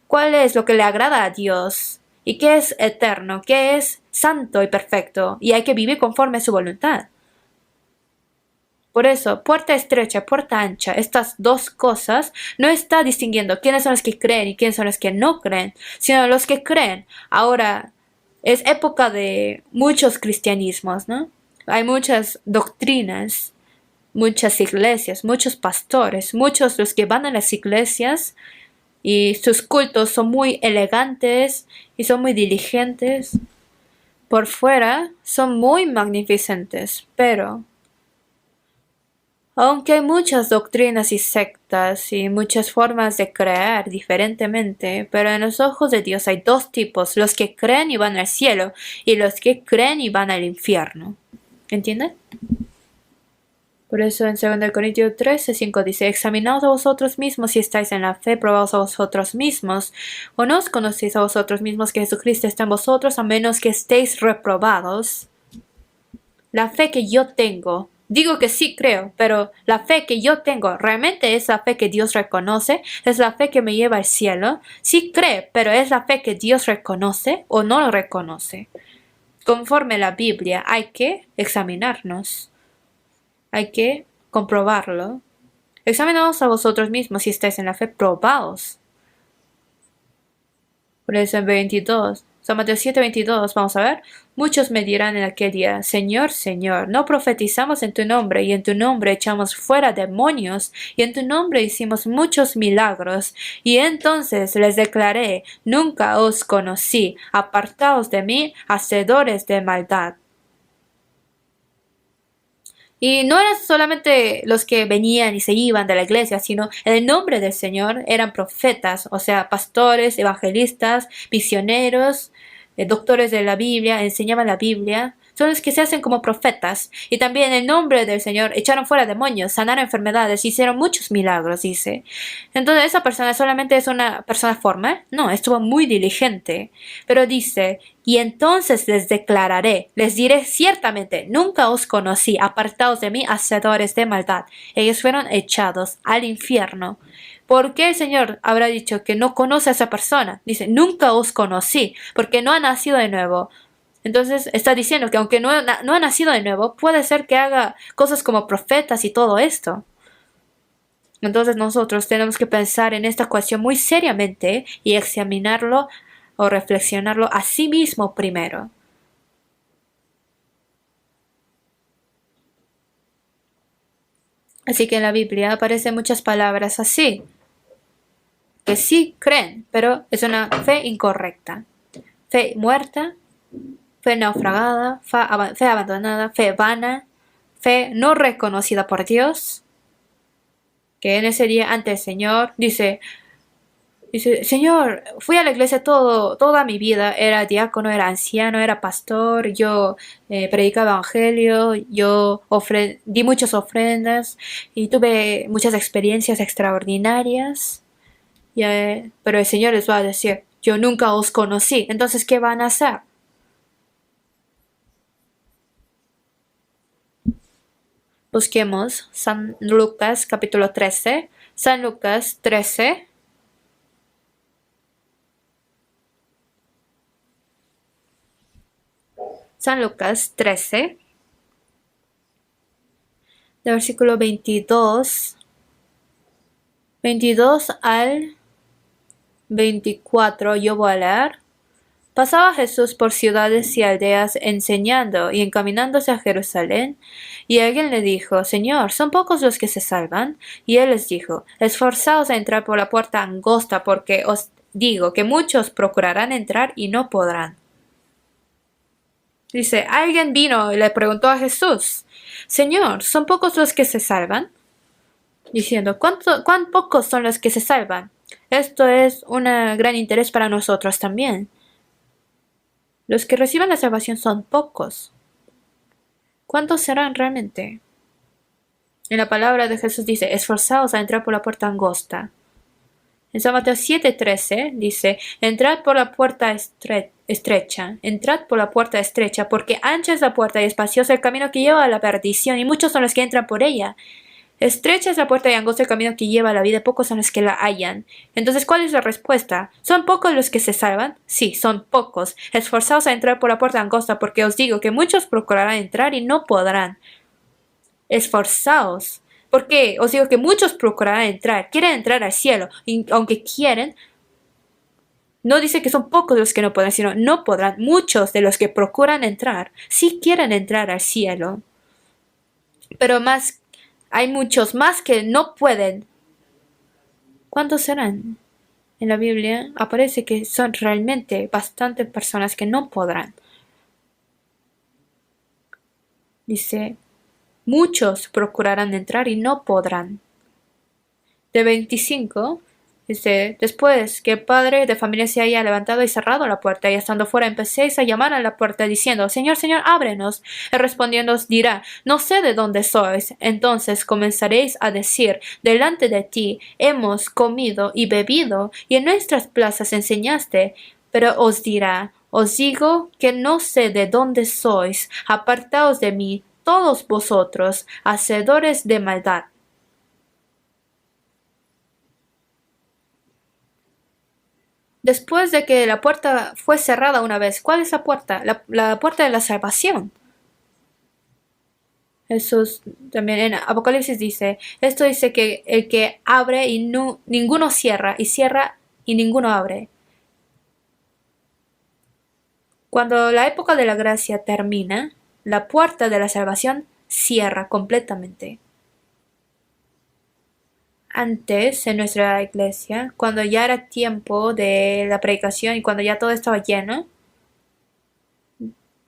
cuál es lo que le agrada a Dios y qué es eterno, qué es santo y perfecto. Y hay que vivir conforme a su voluntad. Por eso, puerta estrecha, puerta ancha, estas dos cosas no está distinguiendo quiénes son los que creen y quiénes son los que no creen, sino los que creen. Ahora, es época de muchos cristianismos, ¿no? Hay muchas doctrinas, muchas iglesias, muchos pastores, muchos los que van a las iglesias y sus cultos son muy elegantes y son muy diligentes. Por fuera son muy magnificentes, pero aunque hay muchas doctrinas y sectas y muchas formas de creer diferentemente, pero en los ojos de Dios hay dos tipos, los que creen y van al cielo y los que creen y van al infierno. ¿Entienden? Por eso en 2 Corintios 13:5 dice, examinaos a vosotros mismos si estáis en la fe, probaos a vosotros mismos, o no os conocéis a vosotros mismos que Jesucristo está en vosotros, a menos que estéis reprobados. La fe que yo tengo, digo que sí creo, pero la fe que yo tengo realmente es la fe que Dios reconoce, es la fe que me lleva al cielo. Sí cree, pero es la fe que Dios reconoce o no lo reconoce. Conforme la Biblia hay que examinarnos, hay que comprobarlo. Examinaos a vosotros mismos si estáis en la fe, probaos. Por eso en 22, San Mateo 7:22, vamos a ver. Muchos me dirán en aquel día, Señor, Señor, ¿no profetizamos en tu nombre, y en tu nombre echamos fuera demonios, y en tu nombre hicimos muchos milagros? Y entonces les declaré, nunca os conocí, apartaos de mí, hacedores de maldad. Y no eran solamente los que venían y se iban de la iglesia, sino en el nombre del Señor eran profetas, o sea, pastores, evangelistas, misioneros, doctores de la Biblia, enseñaban la Biblia. Son los que se hacen como profetas. Y también en el nombre del Señor echaron fuera demonios, sanaron enfermedades, hicieron muchos milagros, dice. Entonces, ¿esa persona solamente es una persona formal? No, estuvo muy diligente. Pero dice, y entonces les declararé, les diré ciertamente, nunca os conocí, apartaos de mí, hacedores de maldad. Ellos fueron echados al infierno. ¿Por qué el Señor habrá dicho que no conoce a esa persona? Dice, nunca os conocí, porque no ha nacido de nuevo. Entonces está diciendo que aunque no ha nacido de nuevo, puede ser que haga cosas como profetas y todo esto. Entonces nosotros tenemos que pensar en esta cuestión muy seriamente y examinarlo o reflexionarlo a sí mismo primero. Así que en la Biblia aparecen muchas palabras así, que sí creen, pero es una fe incorrecta. Fe muerta, fe naufragada, fe abandonada, fe vana, fe no reconocida por Dios, que en ese día ante el Señor dice, Señor, fui a la iglesia toda mi vida, era diácono, era anciano, era pastor, yo predicaba evangelio, yo di muchas ofrendas y tuve muchas experiencias extraordinarias, pero el Señor les va a decir, yo nunca os conocí, entonces ¿qué van a hacer? Busquemos San Lucas capítulo 13, San Lucas 13. San Lucas 13, del versículo 22 al 24, yo voy a leer. Pasaba Jesús por ciudades y aldeas enseñando y encaminándose a Jerusalén, y alguien le dijo, Señor, ¿son pocos los que se salvan? Y él les dijo, esforzaos a entrar por la puerta angosta, porque os digo que muchos procurarán entrar y no podrán. Dice, alguien vino y le preguntó a Jesús, Señor, ¿son pocos los que se salvan? Diciendo, ¿cuán pocos son los que se salvan? Esto es un gran interés para nosotros también. Los que reciban la salvación son pocos. ¿Cuántos serán realmente? En la palabra de Jesús dice, esforzaos a entrar por la puerta angosta. En San Mateo 7:13 dice, entrad por la puerta estrecha, entrad por la puerta estrecha, porque ancha es la puerta y espacioso el camino que lleva a la perdición, y muchos son los que entran por ella. Estrecha es la puerta y angosto el camino que lleva a la vida, pocos son los que la hallan. Entonces, ¿cuál es la respuesta? ¿Son pocos los que se salvan? Sí, son pocos. Esforzaos a entrar por la puerta angosta, porque os digo que muchos procurarán entrar y no podrán. Esforzaos. Porque os digo que muchos procurarán entrar, quieren entrar al cielo, y aunque quieren, no dice que son pocos los que no podrán, sino no podrán. Muchos de los que procuran entrar, sí quieren entrar al cielo, pero hay muchos más que no pueden. ¿Cuántos serán? En la Biblia aparece que son realmente bastantes personas que no podrán. Dice, muchos procurarán entrar y no podrán. De 25, dice, después que el padre de familia se haya levantado y cerrado la puerta, y estando fuera empecéis a llamar a la puerta diciendo, Señor, Señor, ábrenos. Él respondiendo os dirá, no sé de dónde sois. Entonces comenzaréis a decir, delante de ti hemos comido y bebido, y en nuestras plazas enseñaste. Pero os dirá, os digo que no sé de dónde sois, apartaos de mí, todos vosotros, hacedores de maldad. Después de que la puerta fue cerrada una vez, ¿cuál es la puerta? La puerta de la salvación. Jesús también en Apocalipsis dice, esto dice que el que abre y ninguno cierra, y cierra y ninguno abre. Cuando la época de la gracia termina, la puerta de la salvación cierra completamente. Antes, en nuestra iglesia, cuando ya era tiempo de la predicación y cuando ya todo estaba lleno,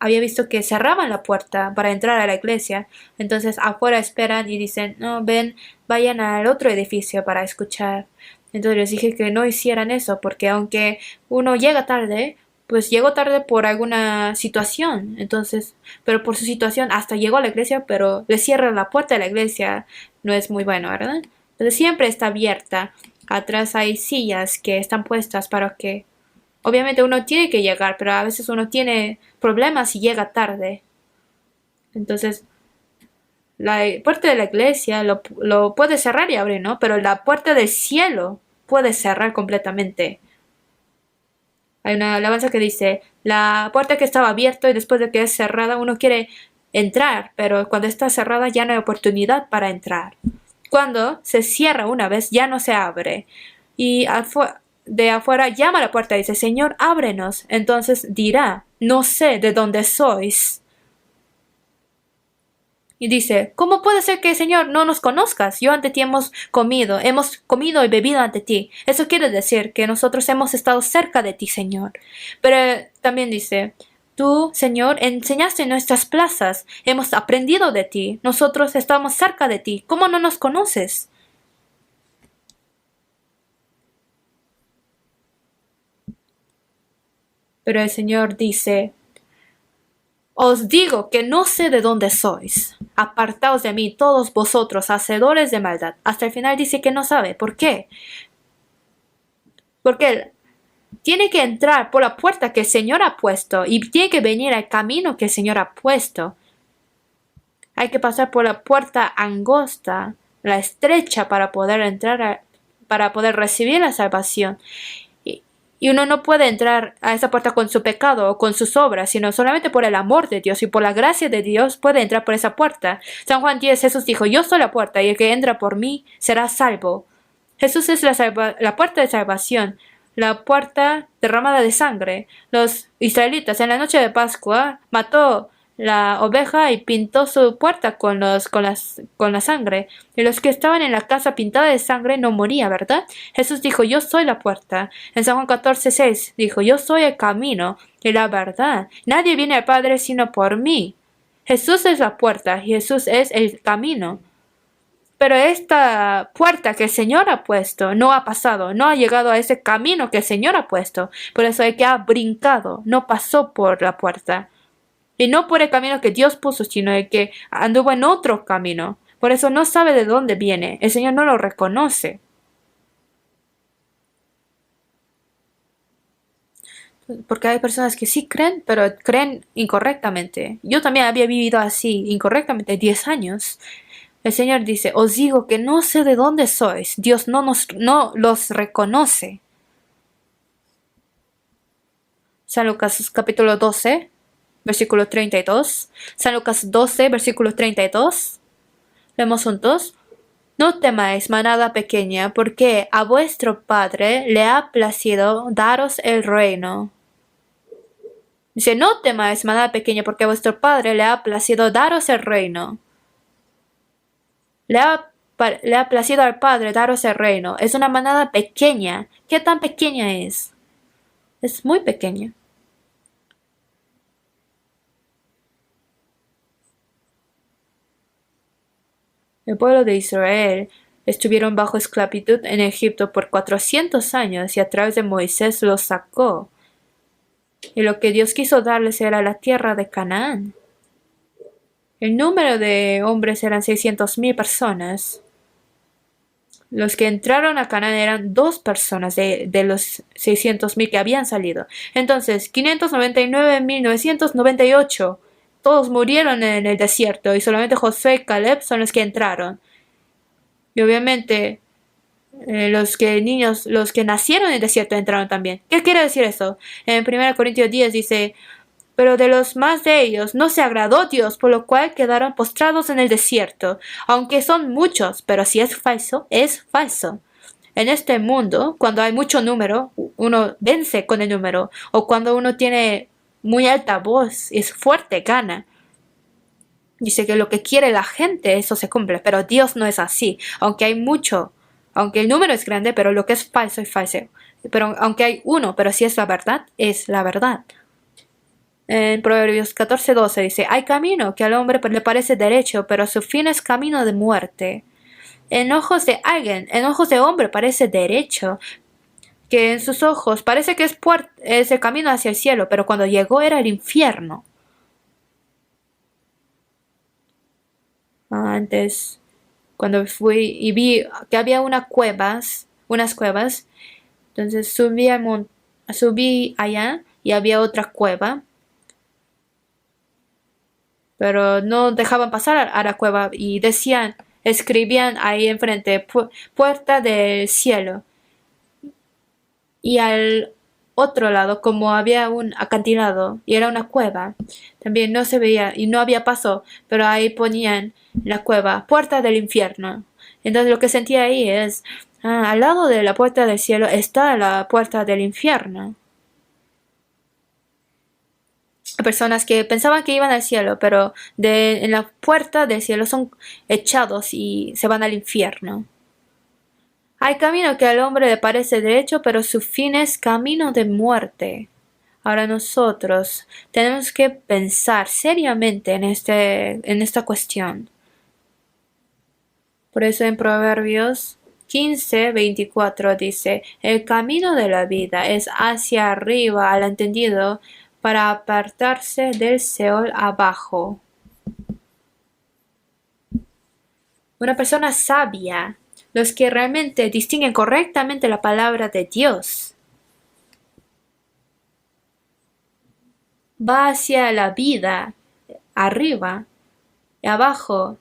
había visto que cerraban la puerta para entrar a la iglesia. Entonces afuera esperan y dicen, no, ven, vayan al otro edificio para escuchar. Entonces les dije que no hicieran eso, porque aunque uno llega tarde, pues llegó tarde por alguna situación. Entonces, pero por su situación hasta llegó a la iglesia, pero le cierran la puerta de la iglesia. No es muy bueno, ¿verdad? Entonces siempre está abierta. Atrás hay sillas que están puestas para que obviamente uno tiene que llegar, pero a veces uno tiene problemas y llega tarde. Entonces, la puerta de la iglesia lo puede cerrar y abrir, ¿no? Pero la puerta del cielo puede cerrar completamente. Hay una alabanza que dice, la puerta que estaba abierta y después de que es cerrada, uno quiere entrar, pero cuando está cerrada ya no hay oportunidad para entrar. Cuando se cierra una vez, ya no se abre. Y de afuera llama a la puerta y dice, Señor, ábrenos. Entonces dirá, no sé de dónde sois. Y dice, ¿cómo puede ser que, Señor, no nos conozcas? Yo ante ti hemos comido y bebido ante ti. Eso quiere decir que nosotros hemos estado cerca de ti, Señor. Pero también dice, tú, Señor, enseñaste en nuestras plazas, hemos aprendido de ti, nosotros estamos cerca de ti. ¿Cómo no nos conoces? Pero el Señor dice, os digo que no sé de dónde sois. Apartaos de mí, todos vosotros, hacedores de maldad. Hasta el final dice que no sabe. ¿Por qué? Porque él tiene que entrar por la puerta que el Señor ha puesto y tiene que venir al camino que el Señor ha puesto. Hay que pasar por la puerta angosta, la estrecha, para poder entrar, para poder recibir la salvación. Y uno no puede entrar a esa puerta con su pecado o con sus obras, sino solamente por el amor de Dios y por la gracia de Dios puede entrar por esa puerta. San Juan 10, Jesús dijo, yo soy la puerta y el que entra por mí será salvo. Jesús es la puerta de salvación, la puerta derramada de sangre. Los israelitas en la noche de Pascua mató la oveja y pintó su puerta con la sangre. Y los que estaban en la casa pintada de sangre no morían, ¿verdad? Jesús dijo, yo soy la puerta. En San Juan 14:6 dijo, yo soy el camino y la verdad. Nadie viene al Padre sino por mí. Jesús es la puerta y Jesús es el camino. Pero esta puerta que el Señor ha puesto no ha pasado, no ha llegado a ese camino que el Señor ha puesto. Por eso el que ha brincado no pasó por la puerta. Y no por el camino que Dios puso, sino el que anduvo en otro camino. Por eso no sabe de dónde viene. El Señor no lo reconoce. Porque hay personas que sí creen, pero creen incorrectamente. Yo también había vivido así, incorrectamente, 10 años. El Señor dice, os digo que no sé de dónde sois. Dios no los reconoce. San Lucas capítulo 12. Versículo 32. San Lucas 12, versículo 32. Leemos juntos. No temáis, manada pequeña, porque a vuestro Padre le ha placido daros el reino. Dice, no temáis, manada pequeña, porque a vuestro Padre le ha placido daros el reino. Le ha placido al Padre daros el reino. Es una manada pequeña. ¿Qué tan pequeña es? Es muy pequeña. El pueblo de Israel estuvieron bajo esclavitud en Egipto por 400 años y a través de Moisés los sacó. Y lo que Dios quiso darles era la tierra de Canaán. El número de hombres eran 600,000 personas. Los que entraron a Canaán eran 2 personas de los 600,000 que habían salido. Entonces, 599,998. Todos murieron en el desierto y solamente Josué y Caleb son los que entraron. Y obviamente los que nacieron en el desierto entraron también. ¿Qué quiere decir eso? En 1 Corintios 10 dice, pero de los más de ellos no se agradó Dios, por lo cual quedaron postrados en el desierto. Aunque son muchos, pero si es falso, es falso. En este mundo, cuando hay mucho número, uno vence con el número. O cuando uno tiene muy alta voz, es fuerte, gana. Dice que lo que quiere la gente, eso se cumple. Pero Dios no es así. Aunque hay mucho, aunque el número es grande, pero lo que es falso es falso. Pero aunque hay uno, pero si es la verdad, es la verdad. En Proverbios 14:12 dice, hay camino que al hombre le parece derecho, pero su fin es camino de muerte. En ojos de alguien, en ojos de hombre parece derecho, que en sus ojos parece que es el camino hacia el cielo, pero cuando llegó era el infierno. Antes, cuando fui y vi que había unas cuevas, entonces subí allá y había otra cueva, pero no dejaban pasar a la cueva y decían, escribían ahí enfrente, puerta del cielo. Y al otro lado, como había un acantilado y era una cueva, también no se veía y no había paso, pero ahí ponían la cueva, puerta del infierno. Entonces lo que sentía ahí es, al lado de la puerta del cielo está la puerta del infierno. Personas que pensaban que iban al cielo, pero en la puerta del cielo son echados y se van al infierno. Hay camino que al hombre le parece derecho, pero su fin es camino de muerte. Ahora nosotros tenemos que pensar seriamente en esta cuestión. Por eso en Proverbios 15:24 dice, el camino de la vida es hacia arriba al entendido para apartarse del Seol abajo. Una persona sabia, los que realmente distinguen correctamente la palabra de Dios, va hacia la vida, arriba y abajo,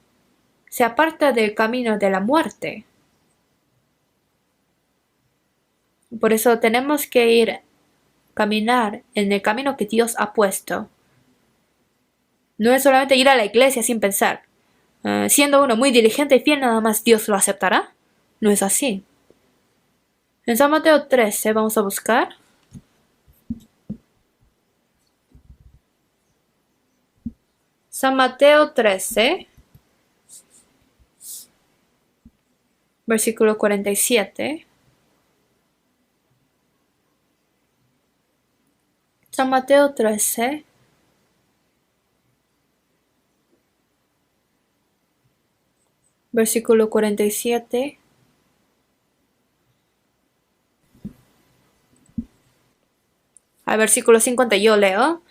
se aparta del camino de la muerte. Por eso tenemos que caminar en el camino que Dios ha puesto. No es solamente ir a la iglesia sin pensar. Siendo uno muy diligente y fiel, nada más Dios lo aceptará. No es así. En San Mateo 13 vamos a buscar. San Mateo 13, versículo 47. San Mateo 13, versículo 47. Al versículo 50 yo leo.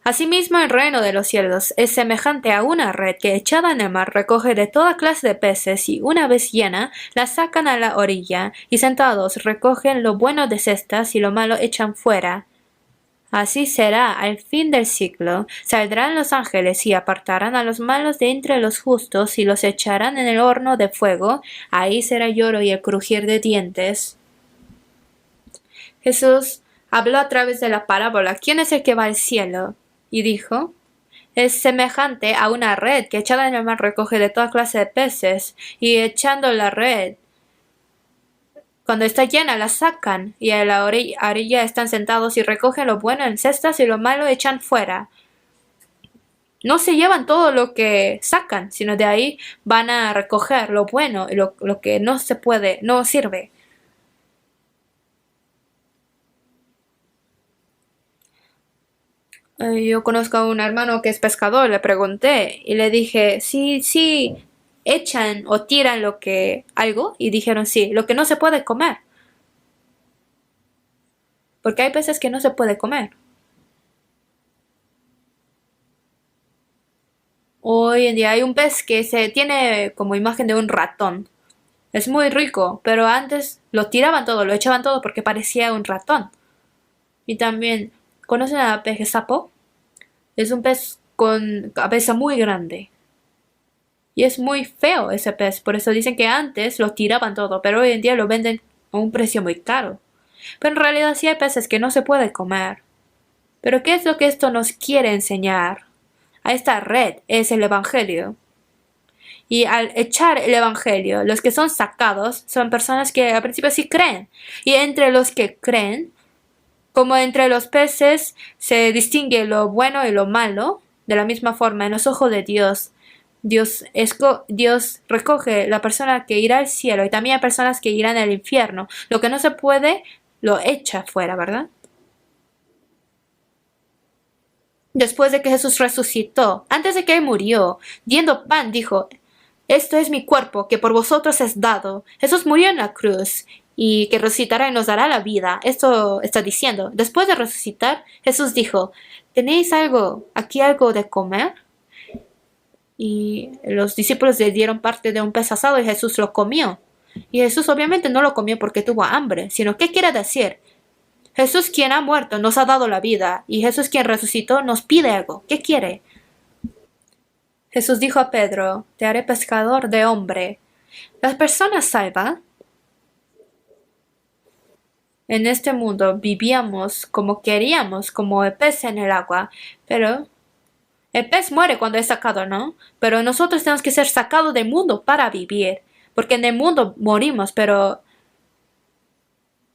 Asimismo el reino de los cielos es semejante a una red que echada en el mar recoge de toda clase de peces y una vez llena la sacan a la orilla y sentados recogen lo bueno de cestas y lo malo echan fuera. Así será al fin del siglo. Saldrán los ángeles y apartarán a los malos de entre los justos y los echarán en el horno de fuego. Ahí será lloro y el crujir de dientes. Jesús habló a través de la parábola. ¿Quién es el que va al cielo? Y dijo, es semejante a una red que echada en el mar recoge de toda clase de peces y echando la red. Cuando está llena la sacan y a la orilla están sentados y recogen lo bueno en cestas y lo malo echan fuera. No se llevan todo lo que sacan, sino de ahí van a recoger lo bueno y lo que no se puede, no sirve. Yo conozco a un hermano que es pescador, le pregunté y le dije, sí, echan o tiran algo, y dijeron sí, lo que no se puede comer. Porque hay peces que no se puede comer. Hoy en día hay un pez que se tiene como imagen de un ratón. Es muy rico, pero antes lo tiraban todo, lo echaban todo porque parecía un ratón. Y también, ¿conocen al pez sapo? Es un pez con cabeza muy grande. Y es muy feo ese pez, por eso dicen que antes lo tiraban todo, pero hoy en día lo venden a un precio muy caro. Pero en realidad sí hay peces que no se puede comer. Pero ¿qué es lo que esto nos quiere enseñar? A esta red es el Evangelio. Y al echar el Evangelio, los que son sacados son personas que al principio sí creen. Y entre los que creen, como entre los peces se distingue lo bueno y lo malo, de la misma forma en los ojos de Dios, Dios recoge la persona que irá al cielo y también hay personas que irán al infierno. Lo que no se puede, lo echa fuera, ¿verdad? Después de que Jesús resucitó, antes de que él murió, diendo pan, dijo, esto es mi cuerpo que por vosotros es dado. Jesús murió en la cruz y que resucitará y nos dará la vida. Esto está diciendo. Después de resucitar, Jesús dijo, ¿tenéis algo de comer? Y los discípulos le dieron parte de un pez asado y Jesús lo comió. Y Jesús obviamente no lo comió porque tuvo hambre, sino ¿qué quiere decir? Jesús quien ha muerto nos ha dado la vida y Jesús quien resucitó nos pide algo. ¿Qué quiere? Jesús dijo a Pedro, te haré pescador de hombre. Las personas salvas en este mundo vivíamos como queríamos, como el pez en el agua, pero el pez muere cuando es sacado, ¿no? Pero nosotros tenemos que ser sacados del mundo para vivir, porque en el mundo morimos, pero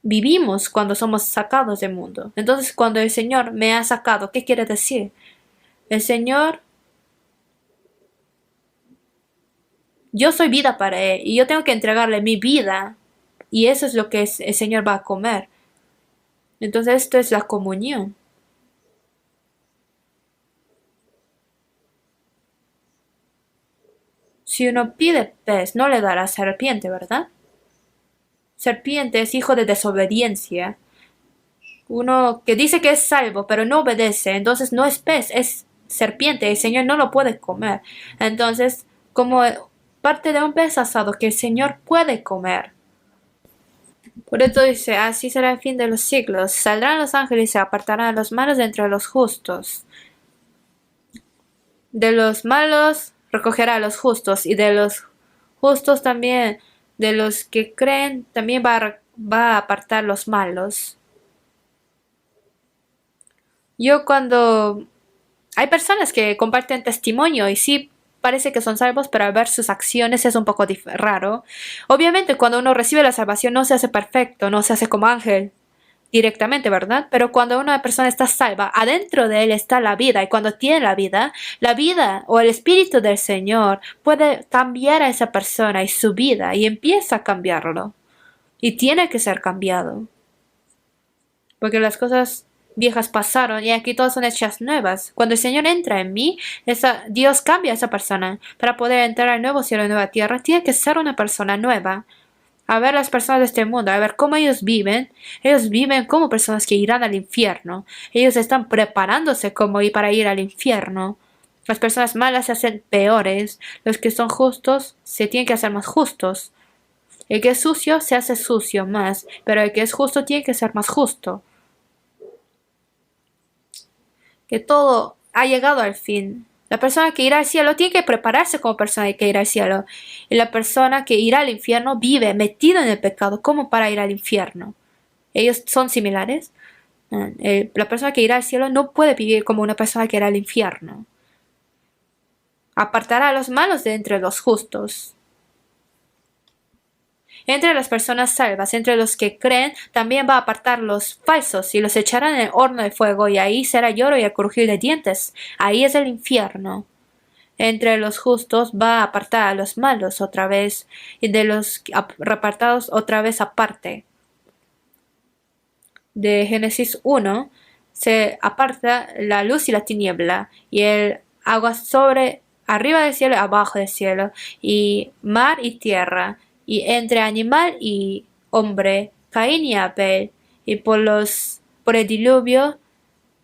vivimos cuando somos sacados del mundo. Entonces, cuando el Señor me ha sacado, ¿qué quiere decir? El Señor, yo soy vida para Él y yo tengo que entregarle mi vida y eso es lo que el Señor va a comer. Entonces, esto es la comunión. Si uno pide pez, no le dará serpiente, ¿verdad? Serpiente es hijo de desobediencia. Uno que dice que es salvo, pero no obedece, entonces no es pez, es serpiente. El Señor no lo puede comer. Entonces, como parte de un pez asado que el Señor puede comer. Por eso dice, así será el fin de los siglos. Saldrán los ángeles y se apartarán los malos de entre los justos. De los malos recogerá a los justos y de los justos también, de los que creen, también va a apartar los malos. Yo cuando hay personas que comparten testimonio y sí parece que son salvos, pero al ver sus acciones es un poco raro. Obviamente cuando uno recibe la salvación no se hace perfecto, no se hace como ángel directamente, ¿verdad? Pero cuando una persona está salva, adentro de él está la vida y cuando tiene la vida o el Espíritu del Señor puede cambiar a esa persona y su vida y empieza a cambiarlo. Y tiene que ser cambiado. Porque las cosas viejas pasaron y aquí todas son hechas nuevas. Cuando el Señor entra en mí, Dios cambia a esa persona. Para poder entrar al nuevo cielo y nueva tierra, tiene que ser una persona nueva. A ver las personas de este mundo, a ver cómo ellos viven. Ellos viven como personas que irán al infierno. Ellos están preparándose como ir para ir al infierno. Las personas malas se hacen peores. Los que son justos se tienen que hacer más justos. El que es sucio se hace sucio más, pero el que es justo tiene que ser más justo. Que todo ha llegado al fin. La persona que irá al cielo tiene que prepararse como persona que irá al cielo. Y la persona que irá al infierno vive metido en el pecado como para ir al infierno. Ellos son similares. La persona que irá al cielo no puede vivir como una persona que irá al infierno. Apartará a los malos de entre los justos. Entre las personas salvas, entre los que creen, también va a apartar los falsos y los echarán en el horno de fuego y ahí será lloro y el crujir de dientes. Ahí es el infierno. Entre los justos va a apartar a los malos otra vez y de los repartados otra vez aparte. De Génesis 1 se aparta la luz y la tiniebla y el agua sobre arriba del cielo y abajo del cielo y mar y tierra y entre animal y hombre, Caín y Abel, y por el diluvio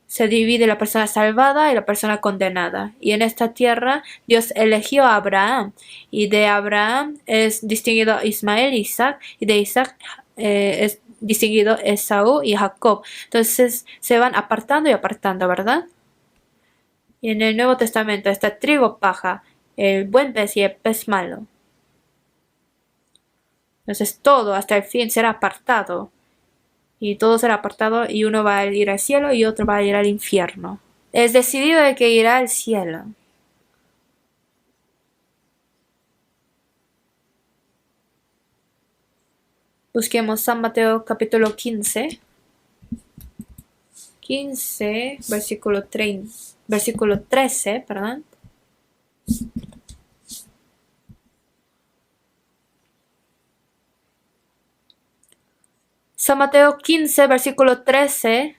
se divide la persona salvada y la persona condenada. Y en esta tierra Dios eligió a Abraham, y de Abraham es distinguido Ismael y Isaac, y de Isaac es distinguido Esaú y Jacob. Entonces se van apartando y apartando, ¿verdad? Y en el Nuevo Testamento está trigo, paja, el buen pez y el pez malo. Entonces todo hasta el fin será apartado. Y todo será apartado y uno va a ir al cielo y otro va a ir al infierno. Es decidido el que irá al cielo. Busquemos San Mateo capítulo 15. 15, versículo 13, perdón. San Mateo 15, versículo 13.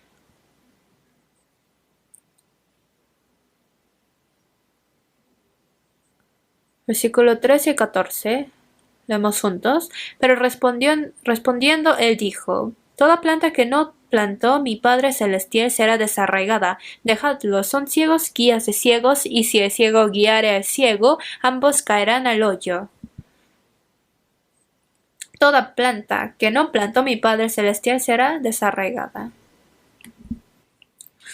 Versículo 13 y 14. Leemos juntos. Pero respondiendo él dijo: Toda planta que no plantó mi Padre Celestial será desarraigada. Dejadlos, son ciegos guías de ciegos, y si el ciego guiare al ciego, ambos caerán al hoyo. Toda planta que no plantó mi Padre Celestial será desarraigada.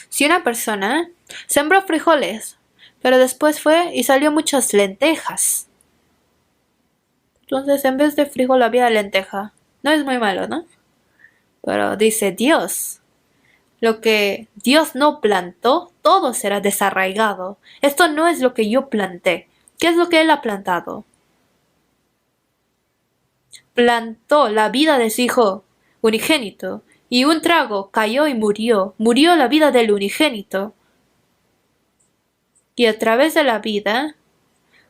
Si una persona sembró frijoles, pero después fue y salió muchas lentejas, entonces en vez de frijol había lenteja. No es muy malo, ¿no? Pero dice Dios, lo que Dios no plantó, todo será desarraigado. Esto no es lo que yo planté. ¿Qué es lo que Él ha plantado? Plantó la vida de su Hijo unigénito, y un trago cayó y murió. Murió la vida del unigénito. Y a través de la vida,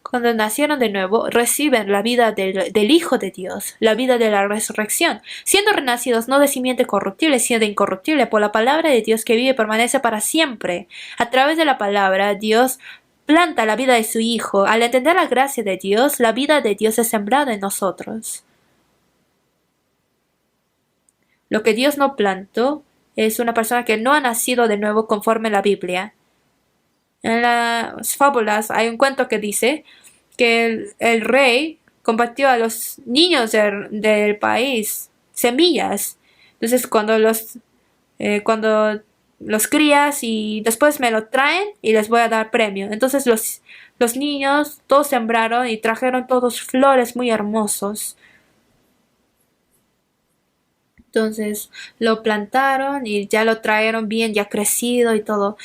cuando nacieron de nuevo, reciben la vida del Hijo de Dios, la vida de la resurrección, siendo renacidos no de simiente corruptible, sino de incorruptible, por la palabra de Dios que vive y permanece para siempre. A través de la palabra, Dios planta la vida de su Hijo. Al entender la gracia de Dios, la vida de Dios es sembrada en nosotros. Lo que Dios no plantó es una persona que no ha nacido de nuevo conforme a la Biblia. En las fábulas hay un cuento que dice que el rey compartió a los niños del país semillas. Entonces cuando los crías y después me lo traen y les voy a dar premio. Entonces los niños todos sembraron y trajeron todos flores muy hermosos. Entonces lo plantaron y ya lo trajeron bien, ya crecido y todo.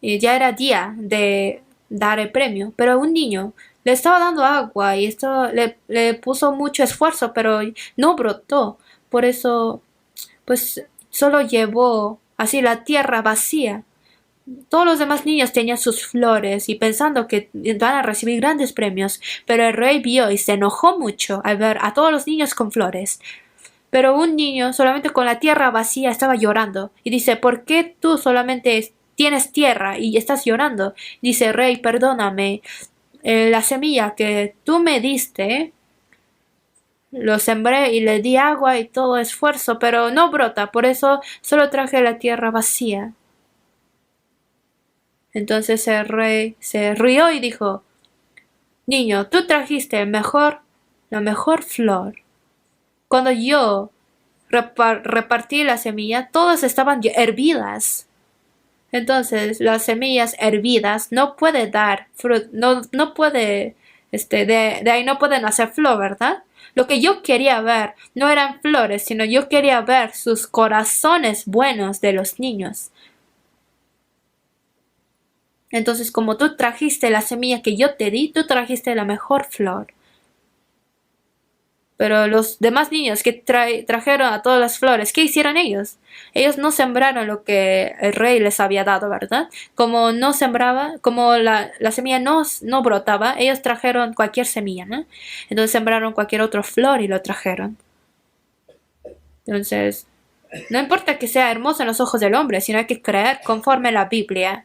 Y ya era día de dar el premio. Pero un niño le estaba dando agua y esto le puso mucho esfuerzo, pero no brotó. Por eso, pues solo llevó así la tierra vacía. Todos los demás niños tenían sus flores y pensando que van a recibir grandes premios, pero el rey vio y se enojó mucho al ver a todos los niños con flores. Pero un niño solamente con la tierra vacía estaba llorando y dice: ¿por qué tú solamente tienes tierra y estás llorando? Dice: Rey, perdóname, la semilla que tú me diste, lo sembré y le di agua y todo esfuerzo, pero no brota, por eso solo traje la tierra vacía. Entonces el rey se rió y dijo: Niño, tú trajiste la mejor flor. Cuando yo repartí la semilla, todas estaban hervidas. Entonces, las semillas hervidas no puede dar fruto, no puede, de ahí no pueden hacer flor, ¿verdad? Lo que yo quería ver no eran flores, sino yo quería ver sus corazones buenos de los niños. Entonces, como tú trajiste la semilla que yo te di, tú trajiste la mejor flor. Pero los demás niños que trajeron a todas las flores, ¿qué hicieron ellos? Ellos no sembraron lo que el rey les había dado, ¿verdad? Como no sembraba, como la semilla no brotaba, ellos trajeron cualquier semilla, ¿no? Entonces sembraron cualquier otra flor y lo trajeron. Entonces, no importa que sea hermoso en los ojos del hombre, sino hay que creer conforme a la Biblia.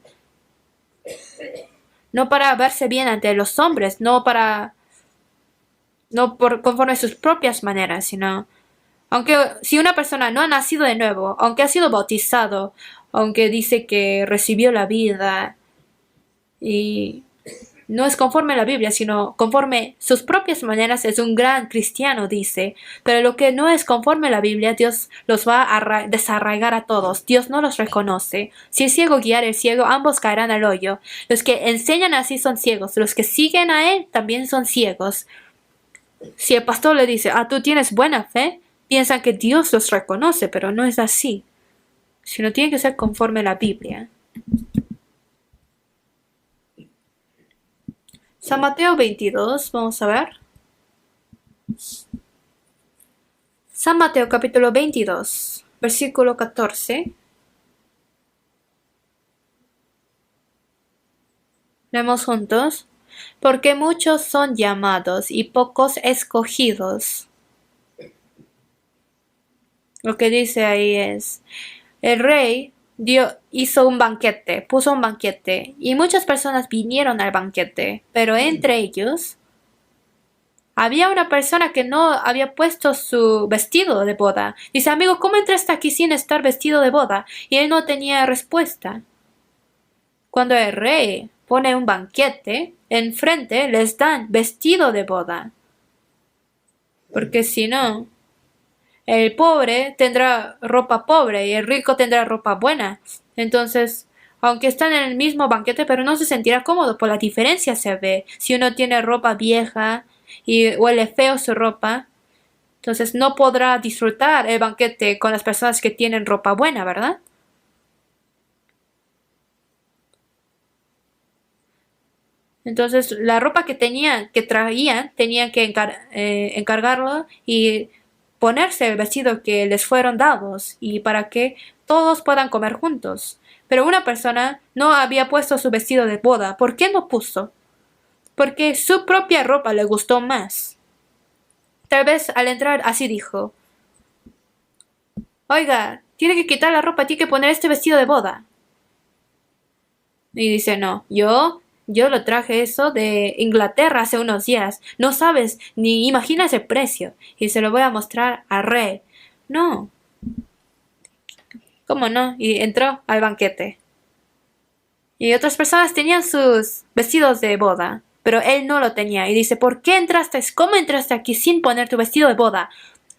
No para verse bien ante los hombres, no conforme a sus propias maneras, sino aunque si una persona no ha nacido de nuevo, aunque ha sido bautizado, aunque dice que recibió la vida y no es conforme a la Biblia, sino conforme sus propias maneras, es un gran cristiano, dice. Pero lo que no es conforme a la Biblia, Dios los va a desarraigar a todos. Dios no los reconoce. Si el ciego guiara al ciego, ambos caerán al hoyo. Los que enseñan así son ciegos. Los que siguen a él también son ciegos. Si el pastor le dice: tú tienes buena fe, piensan que Dios los reconoce, pero no es así. Sino tiene que ser conforme a la Biblia. San Mateo 22, vamos a ver. San Mateo capítulo 22, versículo 14. Leemos juntos. Porque muchos son llamados y pocos escogidos. Lo que dice ahí es: el rey hizo un banquete, puso un banquete, y muchas personas vinieron al banquete, pero entre ellos había una persona que no había puesto su vestido de boda. Dice, amigo, ¿cómo entraste aquí sin estar vestido de boda? Y él no tenía respuesta. Cuando el rey pone un banquete, enfrente les dan vestido de boda. Porque si no, el pobre tendrá ropa pobre y el rico tendrá ropa buena. Entonces, aunque están en el mismo banquete, pero no se sentirá cómodo, por la diferencia se ve. Si uno tiene ropa vieja y huele feo su ropa, entonces no podrá disfrutar el banquete con las personas que tienen ropa buena, ¿verdad? Entonces, la ropa que traían, tenían que encargarlo y ponerse el vestido que les fueron dados y para que todos puedan comer juntos. Pero una persona no había puesto su vestido de boda. ¿Por qué no puso? Porque su propia ropa le gustó más. Tal vez al entrar así dijo, oiga, tiene que quitar la ropa, tiene que poner este vestido de boda. Y dice, no, yo lo traje eso de Inglaterra hace unos días. No sabes, ni imaginas el precio. Y se lo voy a mostrar al rey. No. ¿Cómo no? Y entró al banquete. Y otras personas tenían sus vestidos de boda, pero él no lo tenía. Y dice, ¿por qué entraste? ¿Cómo entraste aquí sin poner tu vestido de boda?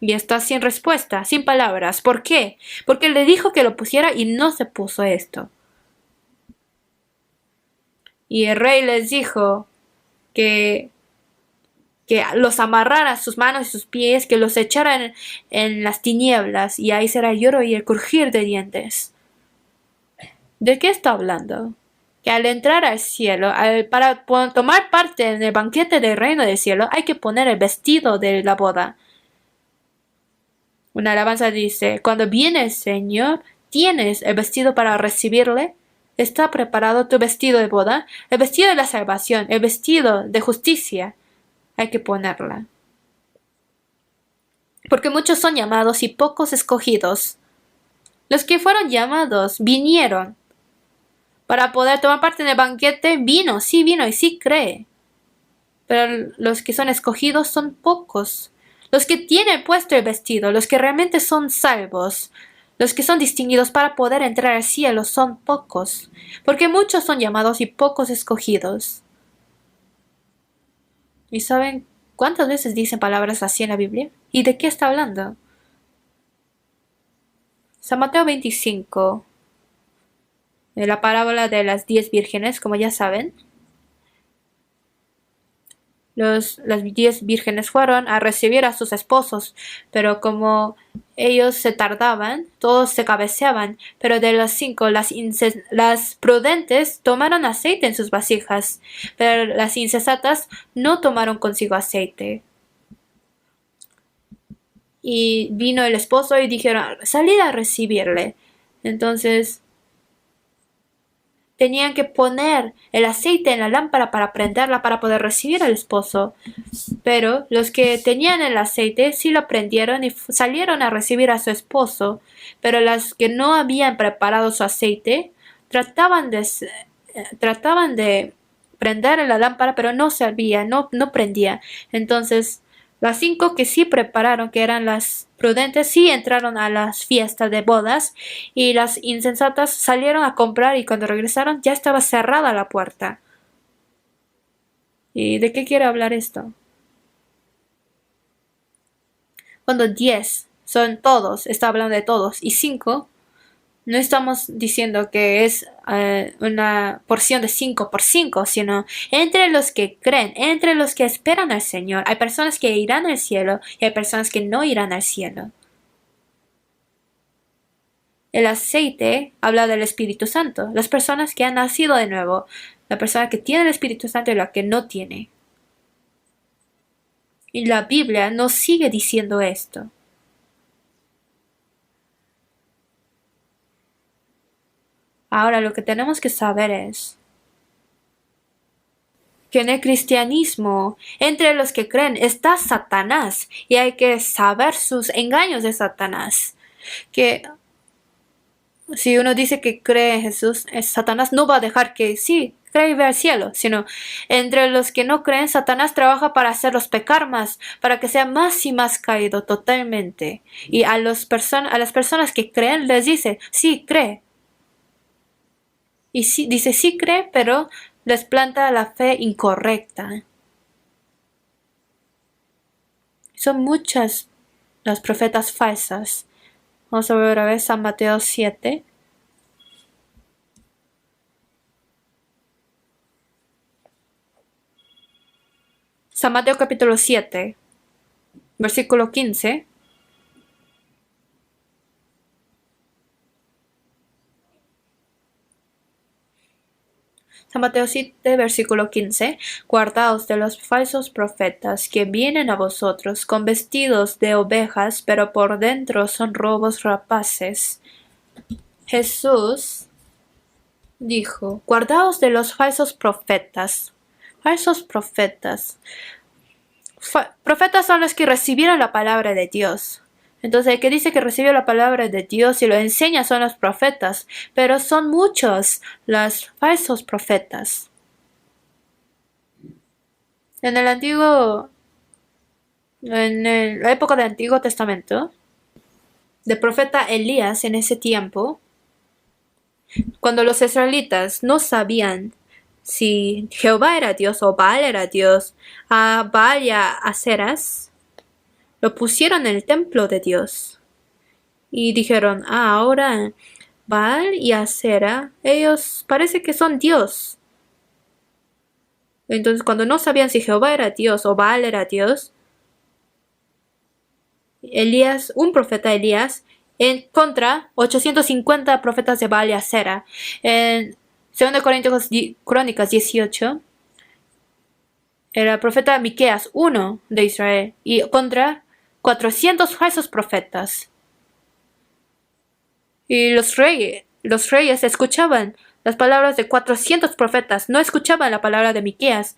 Y está sin respuesta, sin palabras. ¿Por qué? Porque le dijo que lo pusiera y no se puso esto. Y el rey les dijo que los amarrara sus manos y sus pies, que los echaran en las tinieblas, y ahí será el lloro y el crujir de dientes. ¿De qué está hablando? Que al entrar al cielo, para tomar parte en el banquete del reino del cielo, hay que poner el vestido de la boda. Una alabanza dice, cuando viene el Señor, ¿tienes el vestido para recibirle? ¿Está preparado tu vestido de boda? El vestido de la salvación, el vestido de justicia. Hay que ponerla. Porque muchos son llamados y pocos escogidos. Los que fueron llamados vinieron. Para poder tomar parte en el banquete, vino y sí cree. Pero los que son escogidos son pocos. Los que tienen puesto el vestido, los que realmente son salvos, los que son distinguidos para poder entrar al cielo son pocos. Porque muchos son llamados y pocos escogidos. ¿Y saben cuántas veces dicen palabras así en la Biblia? ¿Y de qué está hablando? San Mateo 25, la parábola de las 10 vírgenes, como ya saben. Las 10 vírgenes fueron a recibir a sus esposos, pero como ellos se tardaban, todos se cabeceaban, pero de las 5, las prudentes tomaron aceite en sus vasijas, pero las insensatas no tomaron consigo aceite. Y vino el esposo y dijeron, salid a recibirle. Entonces tenían que poner el aceite en la lámpara para prenderla para poder recibir al esposo. Pero los que tenían el aceite sí lo prendieron y salieron a recibir a su esposo. Pero las que no habían preparado su aceite trataban de prender la lámpara, pero no servía, no prendía. Entonces las 5 que sí prepararon, que eran las prudentes, sí entraron a las fiestas de bodas, y las insensatas salieron a comprar y cuando regresaron ya estaba cerrada la puerta. ¿Y de qué quiere hablar esto? Cuando 10 son todos, está hablando de todos, y 5, no estamos diciendo que es una porción de 5 por 5, sino entre los que creen, entre los que esperan al Señor. Hay personas que irán al cielo y hay personas que no irán al cielo. El aceite habla del Espíritu Santo, las personas que han nacido de nuevo, la persona que tiene el Espíritu Santo y la que no tiene. Y la Biblia nos sigue diciendo esto. Ahora lo que tenemos que saber es que en el cristianismo, entre los que creen, está Satanás, y hay que saber sus engaños de Satanás. Que Si uno dice que cree en Jesús, Satanás no va a dejar que sí, cree y ve al cielo, sino entre los que no creen, Satanás trabaja para hacerlos pecar más, para que sea más y más caído totalmente. Y a las personas que creen les dice, sí, cree. Y sí, dice, sí cree, pero les planta la fe incorrecta. Son muchas las profetas falsas. Vamos a ver otra vez San Mateo 7. San Mateo capítulo 7, versículo 15. San Mateo 7, versículo 15. Guardaos de los falsos profetas que vienen a vosotros con vestidos de ovejas, pero por dentro son lobos rapaces. Jesús dijo, guardaos de los falsos profetas. Falsos profetas. Profetas son los que recibieron la palabra de Dios. Entonces el que dice que recibió la palabra de Dios y lo enseña son los profetas, pero son muchos los falsos profetas. En el antiguo, la época del Antiguo Testamento, del profeta Elías en ese tiempo, cuando los israelitas no sabían si Jehová era Dios o Baal era Dios, a Baal y a Aceras lo pusieron en el templo de Dios. Y dijeron, ahora Baal y Acera, ellos parece que son Dios. Entonces cuando no sabían si Jehová era Dios o Baal era Dios, Elías, un profeta Elías, en contra 850 profetas de Baal y Acera. En 2 Corintios Crónicas 18, era el profeta Miqueas, uno de Israel, y contra 400 falsos profetas. Y los reyes escuchaban las palabras de 400 profetas, no escuchaban la palabra de Miqueas.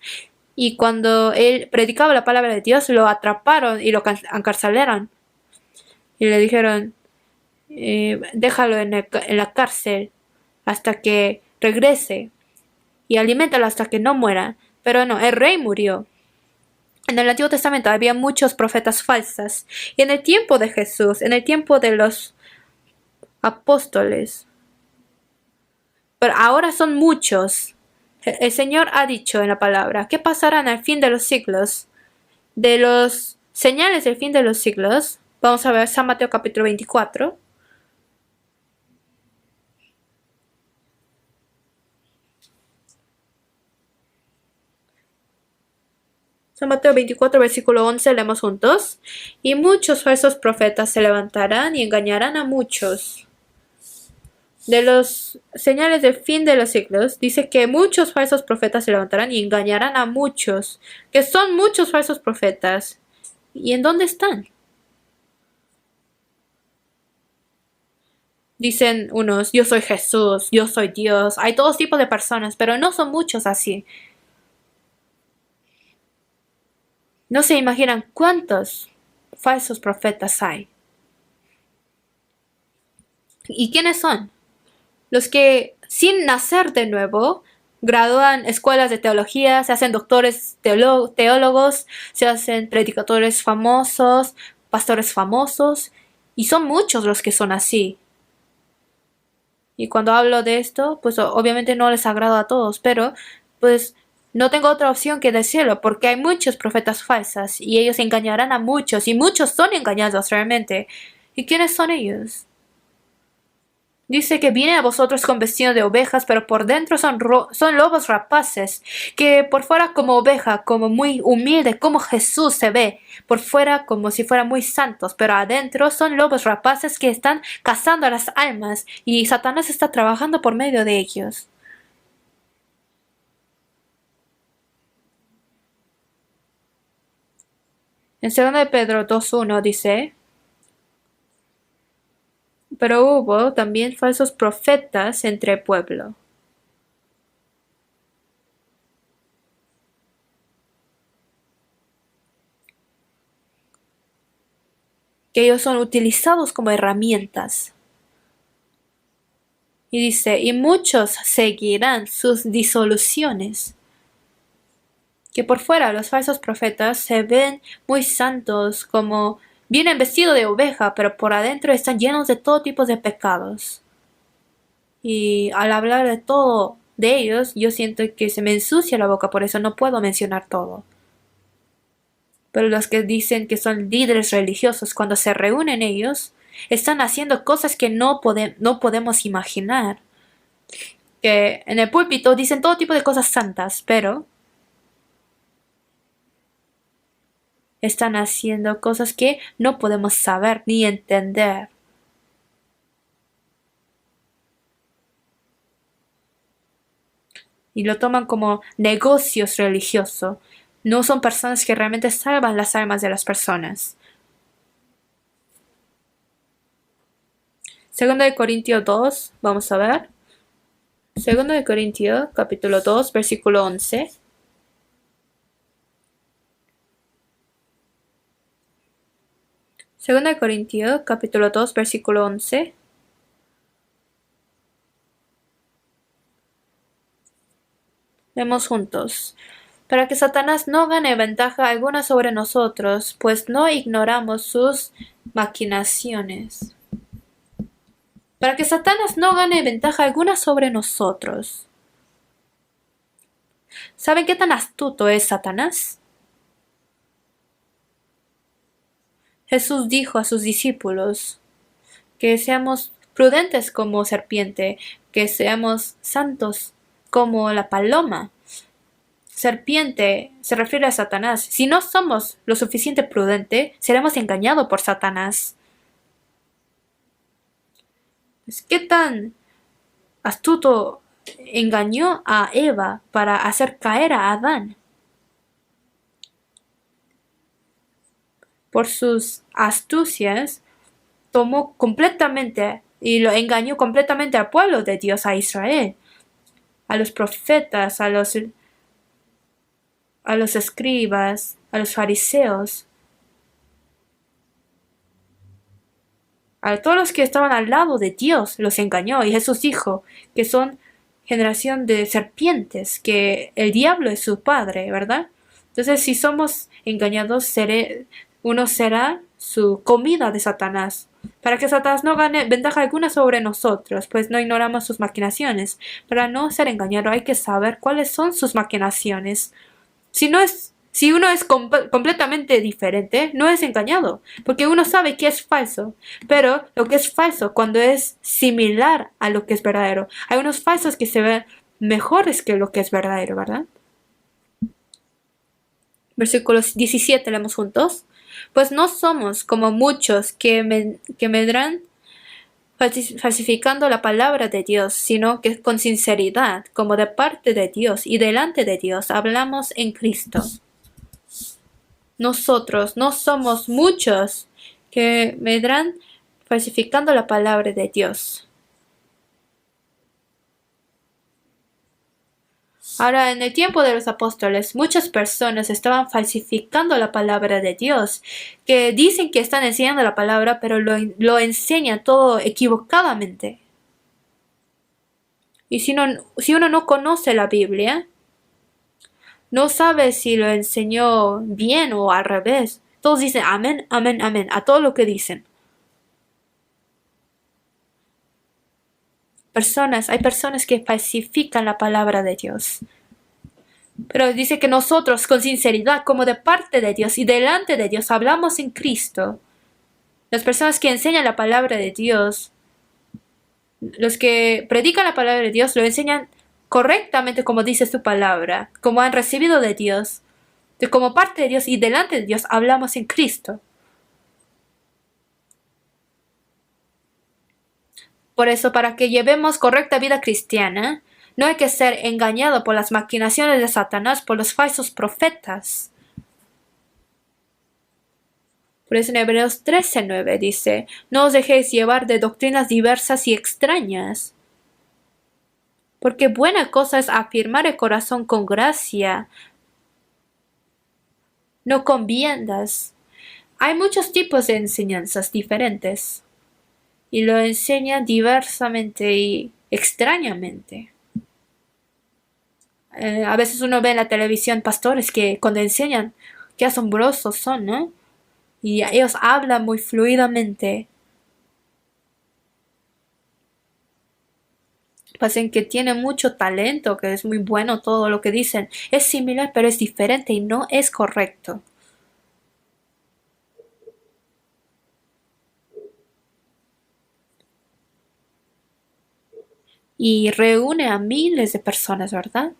Y cuando él predicaba la palabra de Dios, lo atraparon y lo encarcelaron. Y le dijeron, déjalo en la cárcel hasta que regrese y aliméntalo hasta que no muera. Pero no, el rey murió. En el Antiguo Testamento había muchos profetas falsas. Y en el tiempo de Jesús, en el tiempo de los apóstoles, pero ahora son muchos. El Señor ha dicho en la palabra, ¿qué pasarán al fin de los siglos? De los señales del fin de los siglos, vamos a ver San Mateo capítulo 24. San Mateo 24, versículo 11, leemos juntos. Y muchos falsos profetas se levantarán y engañarán a muchos. De los señales del fin de los siglos, dice que muchos falsos profetas se levantarán y engañarán a muchos, que son muchos falsos profetas. ¿Y en dónde están? Dicen unos, yo soy Jesús, yo soy Dios. Hay todos tipos de personas, pero no son muchos así. No se imaginan cuántos falsos profetas hay. ¿Y quiénes son? Los que, sin nacer de nuevo, gradúan escuelas de teología, se hacen doctores teólogos, se hacen predicadores famosos, pastores famosos, y son muchos los que son así. Y cuando hablo de esto, pues obviamente no les agrada a todos, pero pues no tengo otra opción que decirlo, porque hay muchos profetas falsas y ellos engañarán a muchos y muchos son engañados realmente. ¿Y quiénes son ellos? Dice que vienen a vosotros con vestido de ovejas, pero por dentro son lobos rapaces, que por fuera como oveja, como muy humilde, como Jesús se ve, por fuera como si fueran muy santos, pero adentro son lobos rapaces que están cazando a las almas y Satanás está trabajando por medio de ellos. En 2 de Pedro 2:1 dice, pero hubo también falsos profetas entre el pueblo. Que ellos son utilizados como herramientas. Y dice, y muchos seguirán sus disoluciones. Que por fuera los falsos profetas se ven muy santos, como vienen vestidos de oveja, pero por adentro están llenos de todo tipo de pecados. Y al hablar de todo de ellos, yo siento que se me ensucia la boca, por eso no puedo mencionar todo. Pero los que dicen que son líderes religiosos, cuando se reúnen ellos, están haciendo cosas que no podemos imaginar. Que en el púlpito dicen todo tipo de cosas santas, pero están haciendo cosas que no podemos saber ni entender. Y lo toman como negocios religiosos. No son personas que realmente salvan las almas de las personas. Segunda de Corintios 2, vamos a ver. Segunda de Corintios, capítulo 2, versículo 11. Segunda de Corintios, capítulo 2, versículo 11. Leemos juntos. Para que Satanás no gane ventaja alguna sobre nosotros, pues no ignoramos sus maquinaciones. Para que Satanás no gane ventaja alguna sobre nosotros. ¿Saben qué tan astuto es Satanás? Jesús dijo a sus discípulos que seamos prudentes como serpiente, que seamos santos como la paloma. Serpiente se refiere a Satanás. Si no somos lo suficiente prudente, seremos engañados por Satanás. Pues, ¿qué tan astuto engañó a Eva para hacer caer a Adán? Por sus astucias, tomó completamente y lo engañó completamente al pueblo de Dios, a Israel, a los profetas, a los escribas, a los fariseos, a todos los que estaban al lado de Dios, los engañó. Y Jesús dijo que son generación de serpientes, que el diablo es su padre, ¿verdad? Entonces, si somos engañados, uno será su comida de Satanás, para que Satanás no gane ventaja alguna sobre nosotros, pues no ignoramos sus maquinaciones. Para no ser engañado hay que saber cuáles son sus maquinaciones. Si uno es completamente diferente, no es engañado, porque uno sabe que es falso, pero lo que es falso cuando es similar a lo que es verdadero. Hay unos falsos que se ven mejores que lo que es verdadero, ¿verdad? Versículos 17 leemos juntos. Pues no somos como muchos que medran falsificando la palabra de Dios, sino que con sinceridad, como de parte de Dios y delante de Dios, hablamos en Cristo. Nosotros no somos muchos que medran falsificando la palabra de Dios. Ahora, en el tiempo de los apóstoles, muchas personas estaban falsificando la palabra de Dios, que dicen que están enseñando la palabra, pero lo enseñan todo equivocadamente. Y si uno no conoce la Biblia, no sabe si lo enseñó bien o al revés. Todos dicen amén, amén, amén, a todo lo que dicen. Hay personas que falsifican la palabra de Dios. Pero dice que nosotros con sinceridad, como de parte de Dios y delante de Dios, hablamos en Cristo. Las personas que enseñan la palabra de Dios, los que predican la palabra de Dios, lo enseñan correctamente como dice su palabra, como han recibido de Dios. Como parte de Dios y delante de Dios, hablamos en Cristo. Por eso, para que llevemos correcta vida cristiana, no hay que ser engañado por las maquinaciones de Satanás, por los falsos profetas. Por eso en Hebreos 13:9 dice, no os dejéis llevar de doctrinas diversas y extrañas, porque buena cosa es afirmar el corazón con gracia, no con viandas. Hay muchos tipos de enseñanzas diferentes y lo enseñan diversamente y extrañamente. A veces uno ve en la televisión pastores que cuando enseñan, qué asombrosos son, ¿no? Y ellos hablan muy fluidamente. Parecen que tienen mucho talento, que es muy bueno todo lo que dicen. Es similar, pero es diferente y no es correcto. Y reúne a miles de personas, ¿verdad?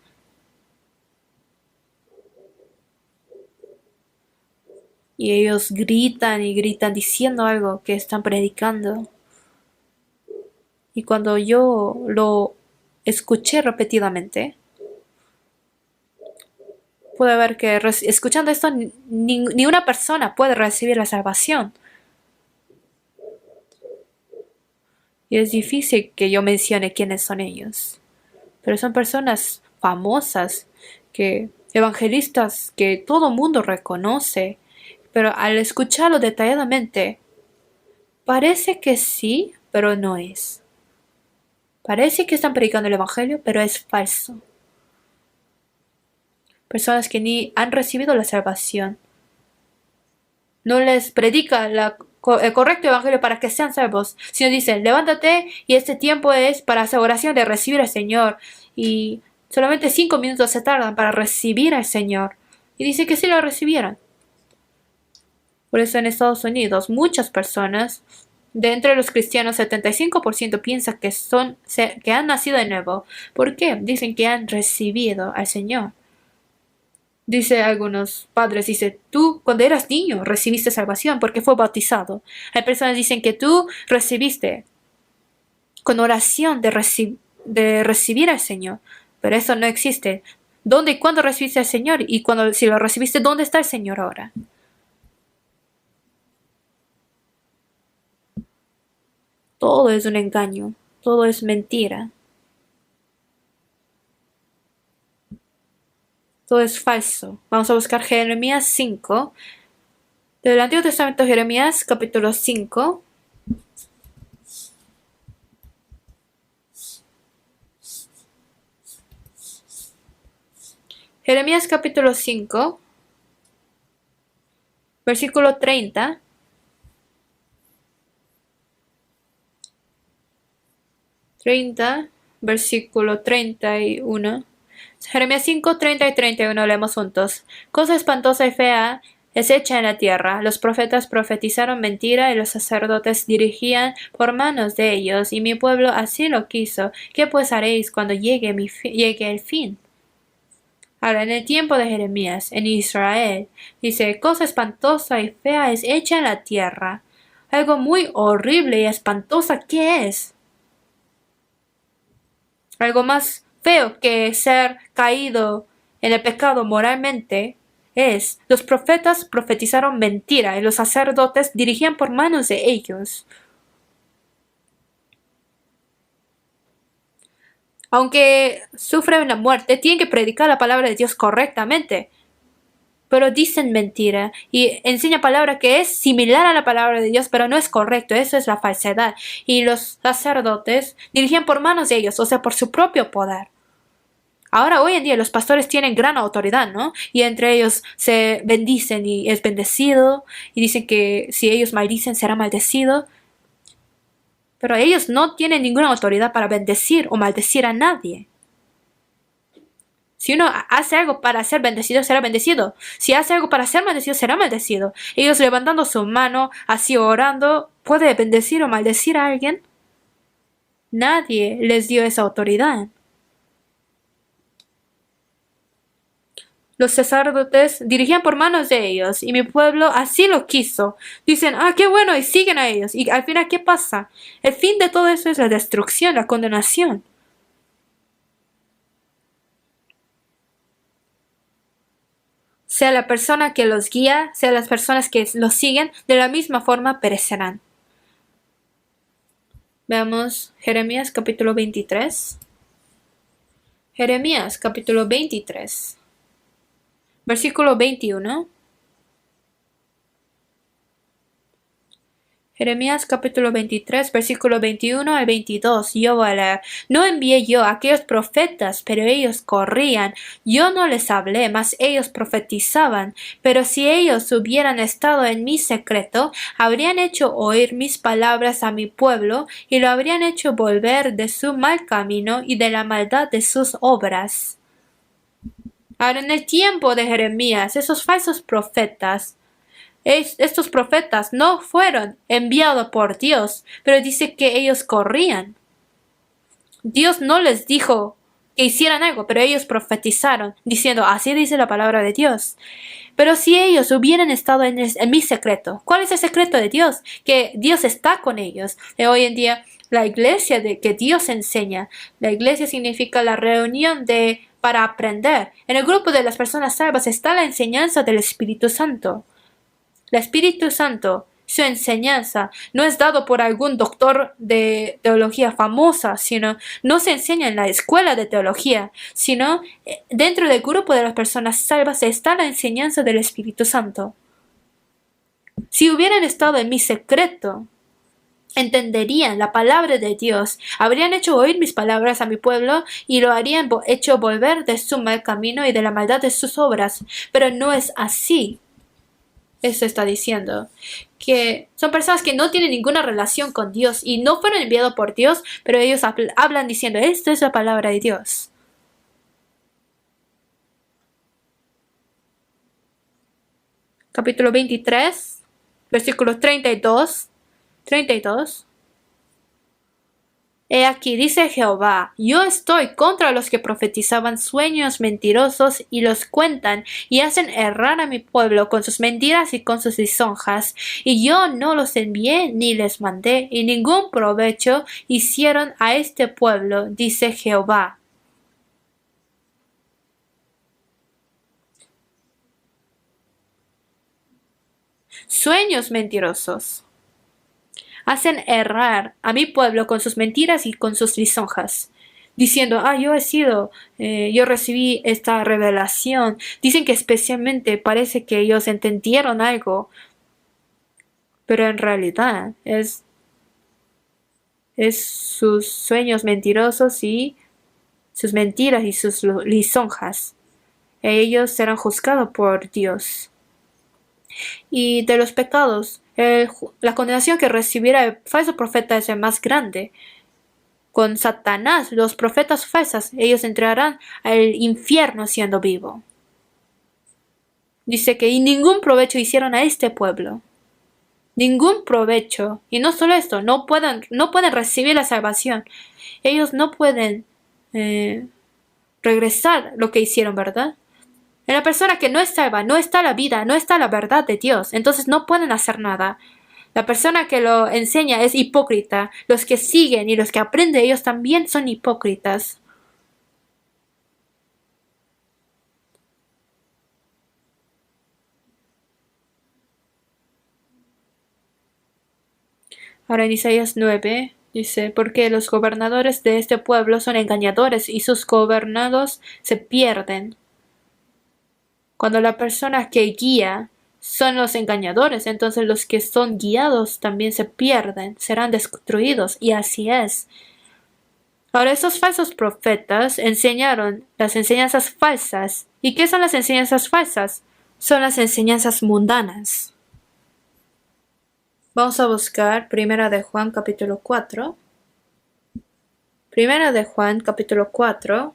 Y ellos gritan y gritan diciendo algo que están predicando. Y cuando yo lo escuché repetidamente, pude ver que escuchando esto ni una persona puede recibir la salvación. Y es difícil que yo mencione quiénes son ellos. Pero son personas famosas, que evangelistas que todo mundo reconoce. Pero al escucharlo detalladamente, parece que sí, pero no es. Parece que están predicando el evangelio, pero es falso. Personas que ni han recibido la salvación. No les predica el correcto evangelio para que sean salvos, sino dicen, levántate y este tiempo es para hacer oración de recibir al Señor. Y solamente 5 minutos se tardan para recibir al Señor. Y dice que sí lo recibieron. Por eso en Estados Unidos muchas personas, de entre los cristianos, 75% piensan que han nacido de nuevo. ¿Por qué? Dicen que han recibido al Señor. Dice algunos padres, dice, tú cuando eras niño recibiste salvación porque fue bautizado. Hay personas que dicen que tú recibiste con oración de recibir al Señor, pero eso no existe. ¿Dónde y cuándo recibiste al Señor? Y si lo recibiste, ¿dónde está el Señor ahora? Todo es un engaño, todo es mentira, todo es falso. Vamos a buscar Jeremías 5, del Antiguo Testamento, Jeremías capítulo 5. Jeremías capítulo 5, versículo 30. Versículo 31. Jeremías 5, 30 y 31, leemos juntos. Cosa espantosa y fea es hecha en la tierra. Los profetas profetizaron mentira y los sacerdotes dirigían por manos de ellos, y mi pueblo así lo quiso. ¿Qué pues haréis cuando llegue el fin? Ahora, en el tiempo de Jeremías, en Israel, dice, cosa espantosa y fea es hecha en la tierra. Algo muy horrible y espantosa, ¿qué es? Algo más feo que ser caído en el pecado moralmente es, los profetas profetizaron mentira y los sacerdotes dirigían por manos de ellos. Aunque sufren la muerte, tienen que predicar la palabra de Dios correctamente. Pero dicen mentira y enseñan palabra que es similar a la palabra de Dios, pero no es correcto. Eso es la falsedad. Y los sacerdotes dirigían por manos de ellos, o sea, por su propio poder. Ahora, hoy en día, los pastores tienen gran autoridad, ¿no? Y entre ellos se bendicen y es bendecido, y dicen que si ellos maldicen será maldecido. Pero ellos no tienen ninguna autoridad para bendecir o maldecir a nadie. Si uno hace algo para ser bendecido, será bendecido. Si hace algo para ser maldecido, será maldecido. Ellos levantando su mano, así orando, ¿puede bendecir o maldecir a alguien? Nadie les dio esa autoridad. Los sacerdotes dirigían por manos de ellos, y mi pueblo así lo quiso. Dicen, qué bueno, y siguen a ellos. Y al final, ¿qué pasa? El fin de todo eso es la destrucción, la condenación. Sea la persona que los guía, sea las personas que los siguen, de la misma forma perecerán. Veamos Jeremías capítulo 23. Jeremías capítulo 23. Versículo 21. Jeremías capítulo 23, versículo 21 al 22. Yo voy a leer. No envié yo a aquellos profetas, pero ellos corrían. Yo no les hablé, mas ellos profetizaban. Pero si ellos hubieran estado en mi secreto, habrían hecho oír mis palabras a mi pueblo, y lo habrían hecho volver de su mal camino y de la maldad de sus obras. Ahora, en el tiempo de Jeremías, esos falsos profetas, estos profetas no fueron enviados por Dios, pero dice que ellos corrían. Dios no les dijo que hicieran algo, pero ellos profetizaron, diciendo, así dice la palabra de Dios. Pero si ellos hubieran estado en mi secreto, ¿cuál es el secreto de Dios? Que Dios está con ellos. Hoy en día, la iglesia de que Dios enseña, la iglesia significa la reunión para aprender. En el grupo de las personas salvas está la enseñanza del Espíritu Santo. El Espíritu Santo, su enseñanza, no es dado por algún doctor de teología famosa, sino no se enseña en la escuela de teología, sino dentro del grupo de las personas salvas está la enseñanza del Espíritu Santo. Si hubieran estado en mi secreto, entenderían la palabra de Dios, habrían hecho oír mis palabras a mi pueblo y lo harían hecho volver de su mal camino y de la maldad de sus obras. Pero no es así. Eso está diciendo que son personas que no tienen ninguna relación con Dios y no fueron enviados por Dios, pero ellos hablan diciendo, esta es la palabra de Dios. Capítulo 23, versículos 32. He aquí, dice Jehová, yo estoy contra los que profetizaban sueños mentirosos y los cuentan y hacen errar a mi pueblo con sus mentiras y con sus lisonjas. Y yo no los envié ni les mandé, y ningún provecho hicieron a este pueblo, dice Jehová. Sueños mentirosos. Hacen errar a mi pueblo con sus mentiras y con sus lisonjas, diciendo, yo recibí esta revelación. Dicen que especialmente parece que ellos entendieron algo, pero en realidad es sus sueños mentirosos y sus mentiras y sus lisonjas. Ellos serán juzgados por Dios. Y de los pecados, la condenación que recibiera el falso profeta es el más grande. Con Satanás, los profetas falsos, ellos entrarán al infierno siendo vivo. Dice que y ningún provecho hicieron a este pueblo. Ningún provecho. Y no solo esto, no pueden recibir la salvación. Ellos no pueden regresar lo que hicieron, ¿verdad? En la persona que no es salva, no está la vida, no está la verdad de Dios. Entonces no pueden hacer nada. La persona que lo enseña es hipócrita. Los que siguen y los que aprenden, ellos también son hipócritas. Ahora en Isaías 9 dice, porque los gobernadores de este pueblo son engañadores y sus gobernados se pierden. Cuando la persona que guía son los engañadores, entonces los que son guiados también se pierden, serán destruidos, y así es. Ahora, estos falsos profetas enseñaron las enseñanzas falsas. ¿Y qué son las enseñanzas falsas? Son las enseñanzas mundanas. Vamos a buscar Primera de Juan capítulo 4. Primera de Juan capítulo 4.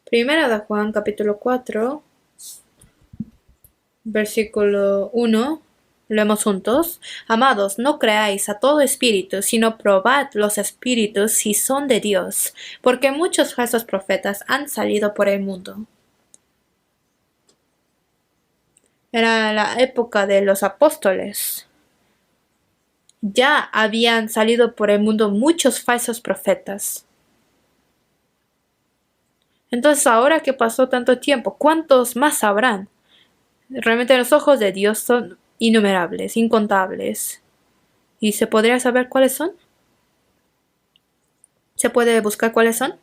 Primera de Juan capítulo 4, versículo 1, leemos juntos. Amados, no creáis a todo espíritu, sino probad los espíritus si son de Dios, porque muchos falsos profetas han salido por el mundo. Era la época de los apóstoles. Ya habían salido por el mundo muchos falsos profetas. Entonces, ahora que pasó tanto tiempo, ¿cuántos más habrán? Realmente los ojos de Dios son innumerables, incontables. ¿Y se podría saber cuáles son? ¿Se puede buscar cuáles son?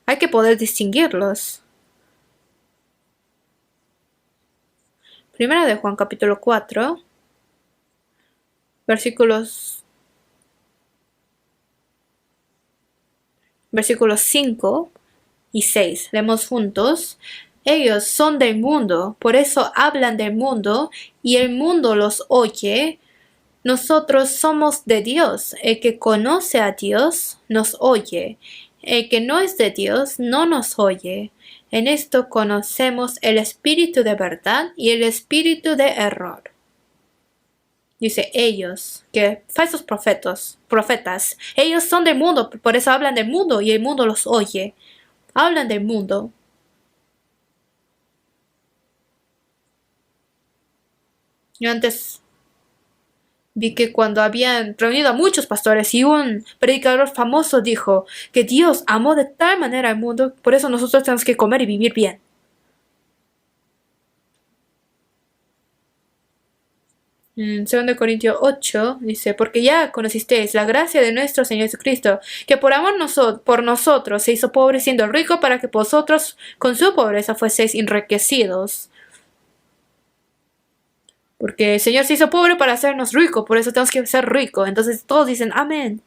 Hay que poder distinguirlos. Primera de Juan capítulo 4, versículos 5 y 6. Leemos juntos. Ellos son del mundo, por eso hablan del mundo y el mundo los oye. Nosotros somos de Dios. El que conoce a Dios nos oye. El que no es de Dios no nos oye. En esto conocemos el espíritu de verdad y el espíritu de error. Dice ellos, que falsos profetas, ellos son del mundo, por eso hablan del mundo y el mundo los oye. Hablan del mundo. Yo antes vi que cuando habían reunido a muchos pastores y un predicador famoso dijo que Dios amó de tal manera al mundo, por eso nosotros tenemos que comer y vivir bien. En 2 Corintios 8 dice, porque ya conocisteis la gracia de nuestro Señor Jesucristo, que por amor por nosotros se hizo pobre siendo rico para que vosotros con su pobreza fueseis enriquecidos. Porque el Señor se hizo pobre para hacernos ricos, por eso tenemos que ser ricos. Entonces todos dicen, amén.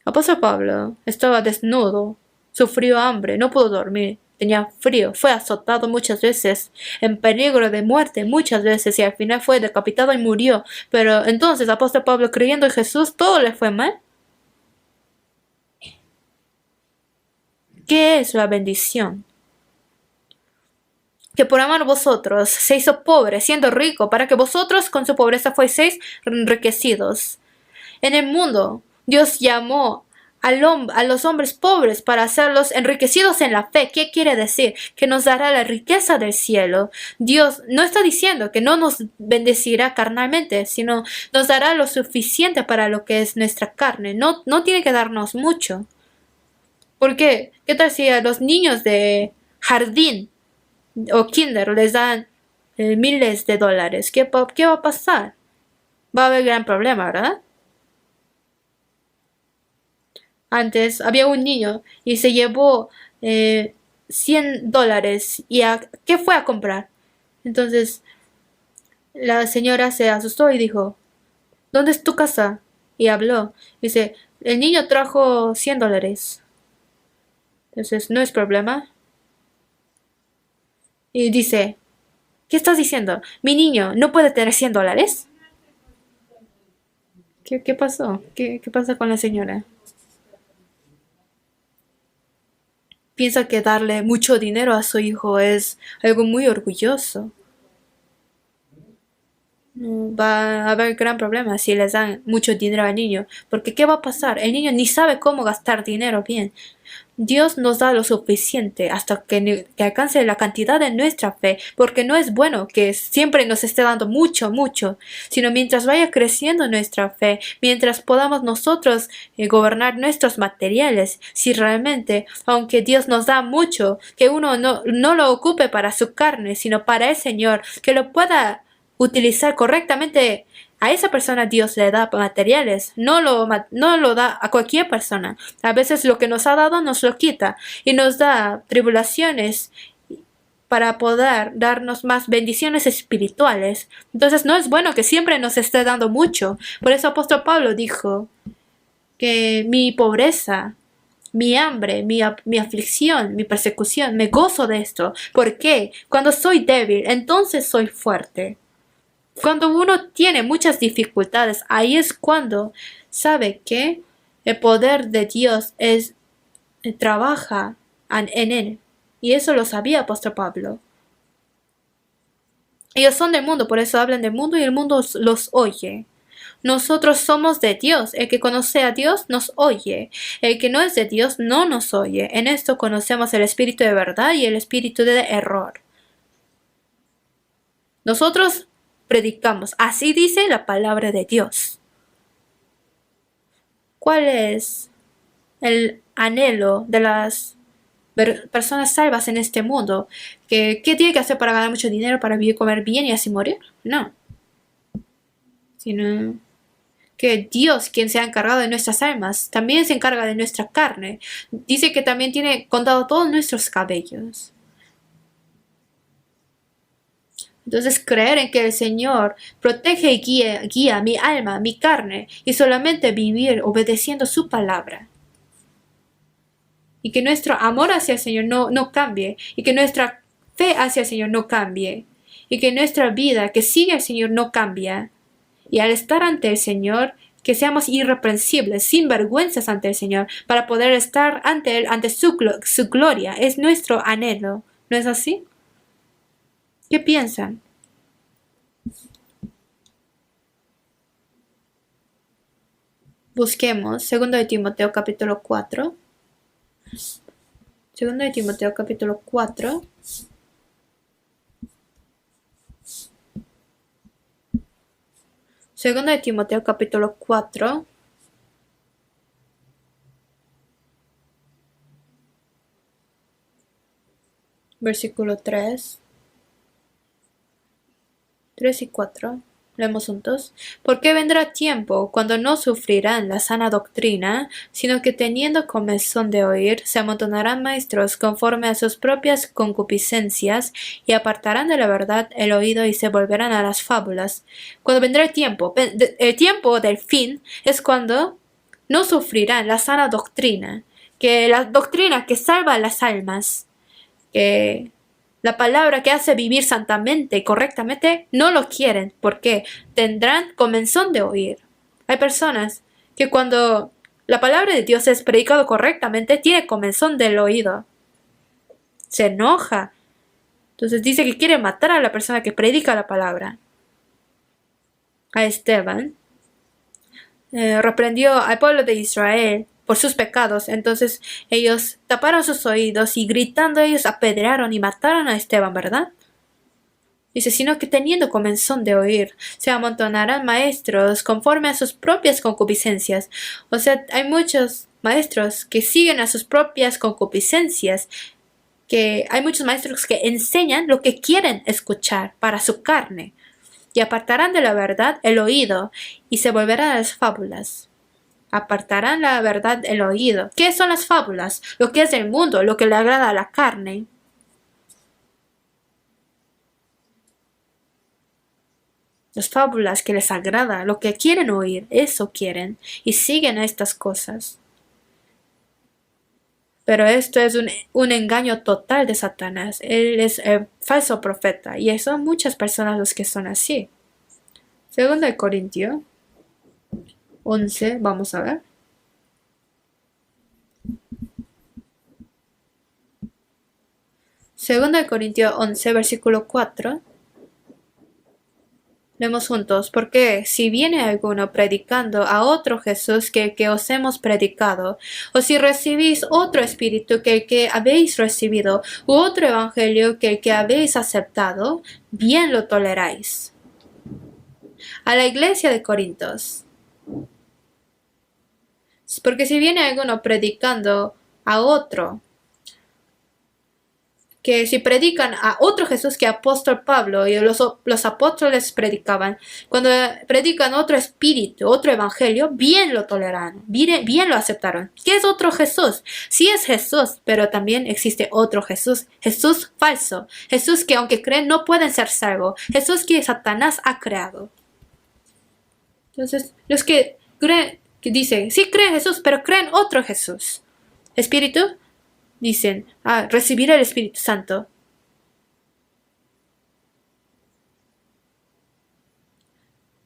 Apóstol Pablo estaba desnudo, sufrió hambre, no pudo dormir, tenía frío, fue azotado muchas veces, en peligro de muerte muchas veces y al final fue decapitado y murió. Pero entonces Apóstol Pablo, creyendo en Jesús, todo le fue mal. ¿Qué es la bendición? Que por amar a vosotros se hizo pobre, siendo rico, para que vosotros con su pobreza fueseis enriquecidos. En el mundo, Dios llamó a los hombres pobres para hacerlos enriquecidos en la fe. ¿Qué quiere decir? Que nos dará la riqueza del cielo. Dios no está diciendo que no nos bendecirá carnalmente, sino nos dará lo suficiente para lo que es nuestra carne. No tiene que darnos mucho. ¿Por qué? ¿Qué tal si a los niños de jardín o kinder les dan miles de dólares? ¿Qué va a pasar? Va a haber gran problema, ¿verdad? Antes había un niño y se llevó $100 y ¿qué fue a comprar? Entonces la señora se asustó y dijo, ¿dónde es tu casa? Y habló. Dice, el niño trajo $100. Entonces, no es problema. Y dice, ¿qué estás diciendo? Mi niño no puede tener $100. ¿Qué pasó? ¿Qué pasa con la señora? Piensa que darle mucho dinero a su hijo es algo muy orgulloso. Va a haber gran problema si les dan mucho dinero al niño, porque ¿qué va a pasar? El niño ni sabe cómo gastar dinero bien. Dios nos da lo suficiente hasta que alcance la cantidad de nuestra fe, porque no es bueno que siempre nos esté dando mucho, sino mientras vaya creciendo nuestra fe, mientras podamos nosotros gobernar nuestros materiales, si realmente, aunque Dios nos da mucho, que uno no lo ocupe para su carne, sino para el Señor, que lo pueda utilizar correctamente. A esa persona Dios le da materiales, no lo da a cualquier persona. A veces lo que nos ha dado nos lo quita y nos da tribulaciones para poder darnos más bendiciones espirituales. Entonces no es bueno que siempre nos esté dando mucho. Por eso Apóstol Pablo dijo que mi pobreza, mi hambre, mi aflicción, mi persecución, me gozo de esto. ¿Por qué? Cuando soy débil, entonces soy fuerte. Cuando uno tiene muchas dificultades, ahí es cuando sabe que el poder de Dios trabaja en él. Y eso lo sabía Apóstol Pablo. Ellos son del mundo, por eso hablan del mundo y el mundo los oye. Nosotros somos de Dios. El que conoce a Dios nos oye. El que no es de Dios no nos oye. En esto conocemos el espíritu de verdad y el espíritu de error. Nosotros predicamos. Así dice la palabra de Dios. ¿Cuál es el anhelo de las personas salvas en este mundo? ¿Qué tiene que hacer para ganar mucho dinero, para vivir, comer bien y así morir? No. Sino que Dios, quien se ha encargado de nuestras almas, también se encarga de nuestra carne. Dice que también tiene contado todos nuestros cabellos. Entonces creer en que el Señor protege y guía mi alma, mi carne, y solamente vivir obedeciendo su palabra. Y que nuestro amor hacia el Señor no cambie, y que nuestra fe hacia el Señor no cambie, y que nuestra vida que sigue al Señor no cambia. Y al estar ante el Señor, que seamos irreprensibles, sin vergüenzas ante el Señor, para poder estar ante Él, ante su gloria. Es nuestro anhelo. ¿No es así? ¿Qué piensan? Busquemos 2 de Timoteo capítulo 4. 2 de Timoteo capítulo 4. Segunda de Timoteo capítulo 4. Versículo 3. 3 y 4. Leemos juntos. Porque vendrá tiempo cuando no sufrirán la sana doctrina, sino que teniendo comezón de oír, se amontonarán maestros conforme a sus propias concupiscencias, y apartarán de la verdad el oído y se volverán a las fábulas. Cuando vendrá el tiempo del fin es cuando no sufrirán la sana doctrina, que la doctrina que salva las almas, que la palabra que hace vivir santamente y correctamente, no lo quieren porque tendrán comezón de oír. Hay personas que cuando la palabra de Dios es predicado correctamente, tiene comezón del oído. Se enoja. Entonces dice que quiere matar a la persona que predica la palabra. A Esteban reprendió al pueblo de Israel por sus pecados. Entonces ellos taparon sus oídos y gritando ellos apedrearon y mataron a Esteban, ¿verdad? Dice, sino que teniendo comezón de oír, se amontonarán maestros conforme a sus propias concupiscencias. O sea, hay muchos maestros que siguen a sus propias concupiscencias, que hay muchos maestros que enseñan lo que quieren escuchar para su carne, y apartarán de la verdad el oído y se volverán a las fábulas. Apartarán la verdad el oído. ¿Qué son las fábulas? Lo que es del mundo, lo que le agrada a la carne. Las fábulas que les agrada, lo que quieren oír, eso quieren, y siguen a estas cosas. Pero esto es un engaño total de Satanás. Él es el falso profeta, y son muchas personas los que son así. 2 de Corintios 11, vamos a ver. Segunda de Corintios 11, versículo 4. Leemos juntos, porque si viene alguno predicando a otro Jesús que el que os hemos predicado, o si recibís otro espíritu que el que habéis recibido, u otro evangelio que el que habéis aceptado, bien lo toleráis. A la iglesia de Corintios. Porque si viene alguno predicando a otro, que si predican a otro Jesús que apóstol Pablo y los apóstoles predicaban, cuando predican otro espíritu, otro evangelio, bien lo toleraron, bien lo aceptaron. ¿Qué es otro Jesús? Sí es Jesús, pero también existe otro Jesús, Jesús falso, Jesús que aunque creen no pueden ser salvos, Jesús que Satanás ha creado. Entonces, los que creen, que dicen, sí creen Jesús, pero creen otro Jesús. Espíritu, dicen, recibir el Espíritu Santo.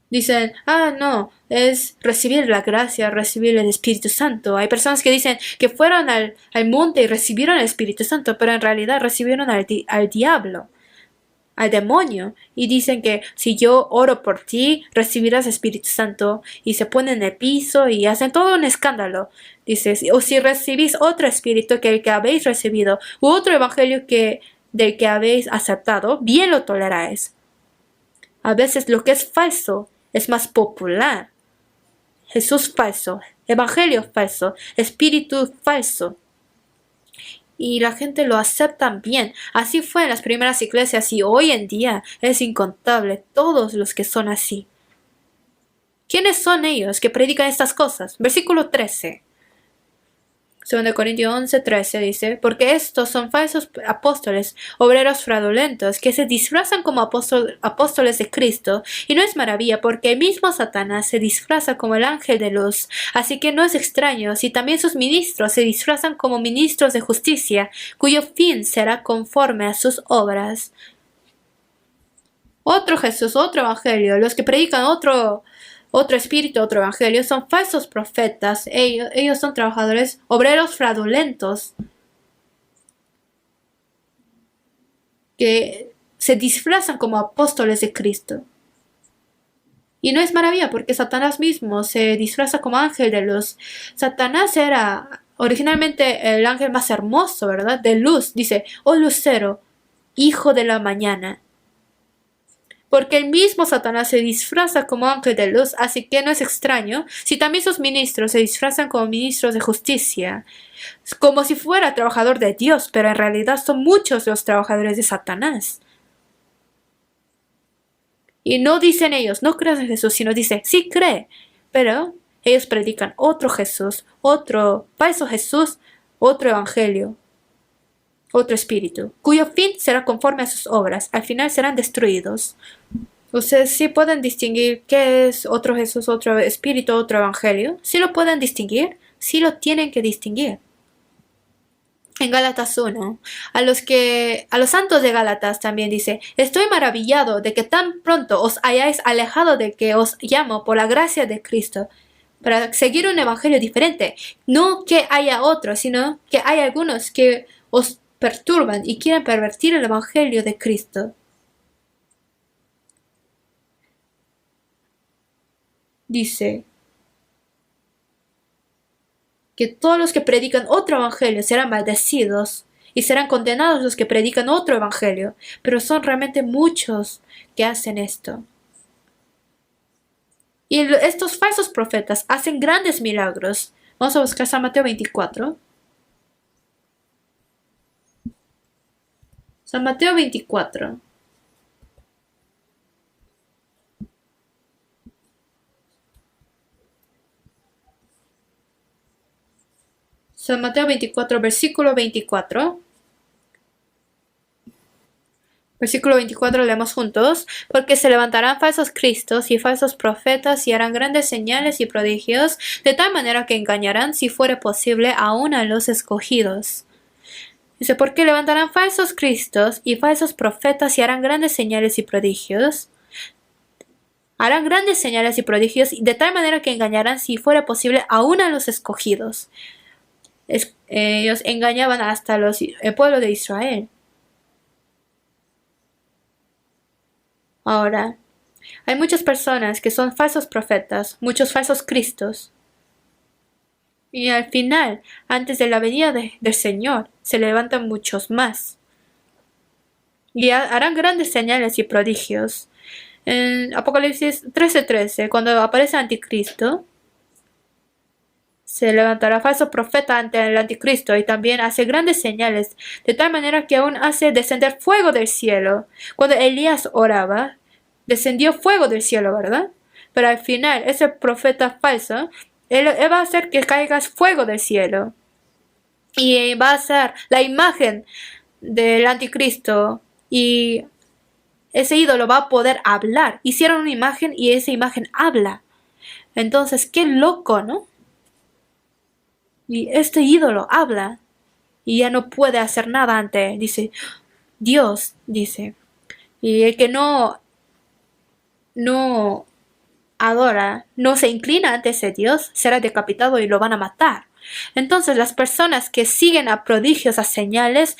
Dicen, no, es recibir la gracia, recibir el Espíritu Santo. Hay personas que dicen que fueron al monte y recibieron el Espíritu Santo, pero en realidad recibieron al diablo, al demonio, y dicen que si yo oro por ti, recibirás Espíritu Santo, y se ponen en el piso y hacen todo un escándalo. Dice, o si recibís otro espíritu que el que habéis recibido, u otro evangelio del que habéis aceptado, bien lo toleráis. A veces lo que es falso es más popular. Jesús falso, evangelio falso, espíritu falso. Y la gente lo acepta bien. Así fue en las primeras iglesias y hoy en día es incontable todos los que son así. ¿Quiénes son ellos que predican estas cosas? Versículo 13. 2 Corintios 11:13 dice, porque estos son falsos apóstoles, obreros fraudulentos, que se disfrazan como apóstoles de Cristo, y no es maravilla, porque el mismo Satanás se disfraza como el ángel de luz, así que no es extraño si también sus ministros se disfrazan como ministros de justicia, cuyo fin será conforme a sus obras. Otro Jesús, otro evangelio, los que predican otro espíritu, otro evangelio, son falsos profetas. Ellos son trabajadores, obreros fraudulentos, que se disfrazan como apóstoles de Cristo. Y no es maravilla, porque Satanás mismo se disfraza como ángel de luz. Satanás era originalmente el ángel más hermoso, ¿verdad? De luz. Dice, oh lucero, hijo de la mañana. Porque el mismo Satanás se disfraza como ángel de luz, así que no es extraño si también sus ministros se disfrazan como ministros de justicia, como si fuera trabajador de Dios, pero en realidad son muchos los trabajadores de Satanás. Y no dicen ellos, no creas en Jesús, sino dice, sí cree, pero ellos predican otro Jesús, otro falso Jesús, otro evangelio, otro espíritu, cuyo fin será conforme a sus obras, al final serán destruidos. Ustedes sí pueden distinguir qué es otro Jesús, otro espíritu, otro evangelio. Sí lo pueden distinguir, sí lo tienen que distinguir. En Gálatas 1, a los santos de Gálatas también dice, estoy maravillado de que tan pronto os hayáis alejado de que os llamo por la gracia de Cristo, para seguir un evangelio diferente. No que haya otro, sino que hay algunos que os perturban y quieren pervertir el evangelio de Cristo. Dice que todos los que predican otro evangelio serán maldecidos y serán condenados los que predican otro evangelio, pero son realmente muchos que hacen esto. Y estos falsos profetas hacen grandes milagros. Vamos a buscar San Mateo 24. San Mateo 24. San Mateo 24, versículo 24. Versículo 24 leemos juntos, porque se levantarán falsos cristos y falsos profetas y harán grandes señales y prodigios, de tal manera que engañarán, si fuere posible, aún a los escogidos. Dice, porque levantarán falsos cristos y falsos profetas y harán grandes señales y prodigios. Harán grandes señales y prodigios, de tal manera que engañarán, si fuera posible, aún a los escogidos. Ellos engañaban hasta el pueblo de Israel. Ahora, hay muchas personas que son falsos profetas, muchos falsos cristos. Y al final, antes de la venida del Señor, se levantan muchos más. Y harán grandes señales y prodigios. En Apocalipsis 13:13, cuando aparece el anticristo, se levantará falso profeta ante el anticristo y también hace grandes señales, de tal manera que aún hace descender fuego del cielo. Cuando Elías oraba, descendió fuego del cielo, ¿verdad? Pero al final, ese profeta falso, él va a hacer que caiga fuego del cielo. Y va a ser la imagen del anticristo. Y ese ídolo va a poder hablar. Hicieron una imagen y esa imagen habla. Entonces, qué loco, ¿no? Y este ídolo habla. Y ya no puede hacer nada ante él. Dice, Dios, dice. Y el que no adora, no se inclina ante ese Dios, será decapitado y lo van a matar. Entonces las personas que siguen a prodigios, a señales,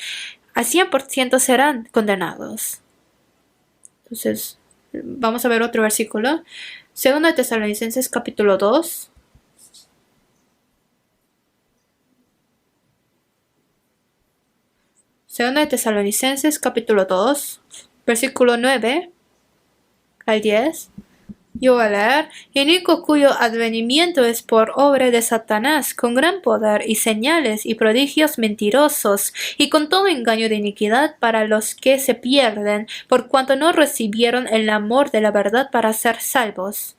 al 100% serán condenados. Entonces, vamos a ver otro versículo. 2 Tesalonicenses capítulo 2. Segunda de Tesalonicenses capítulo 2, versículo 9 al 10. Yo voy a leer, Inico cuyo advenimiento es por obra de Satanás, con gran poder y señales y prodigios mentirosos, y con todo engaño de iniquidad para los que se pierden, por cuanto no recibieron el amor de la verdad para ser salvos.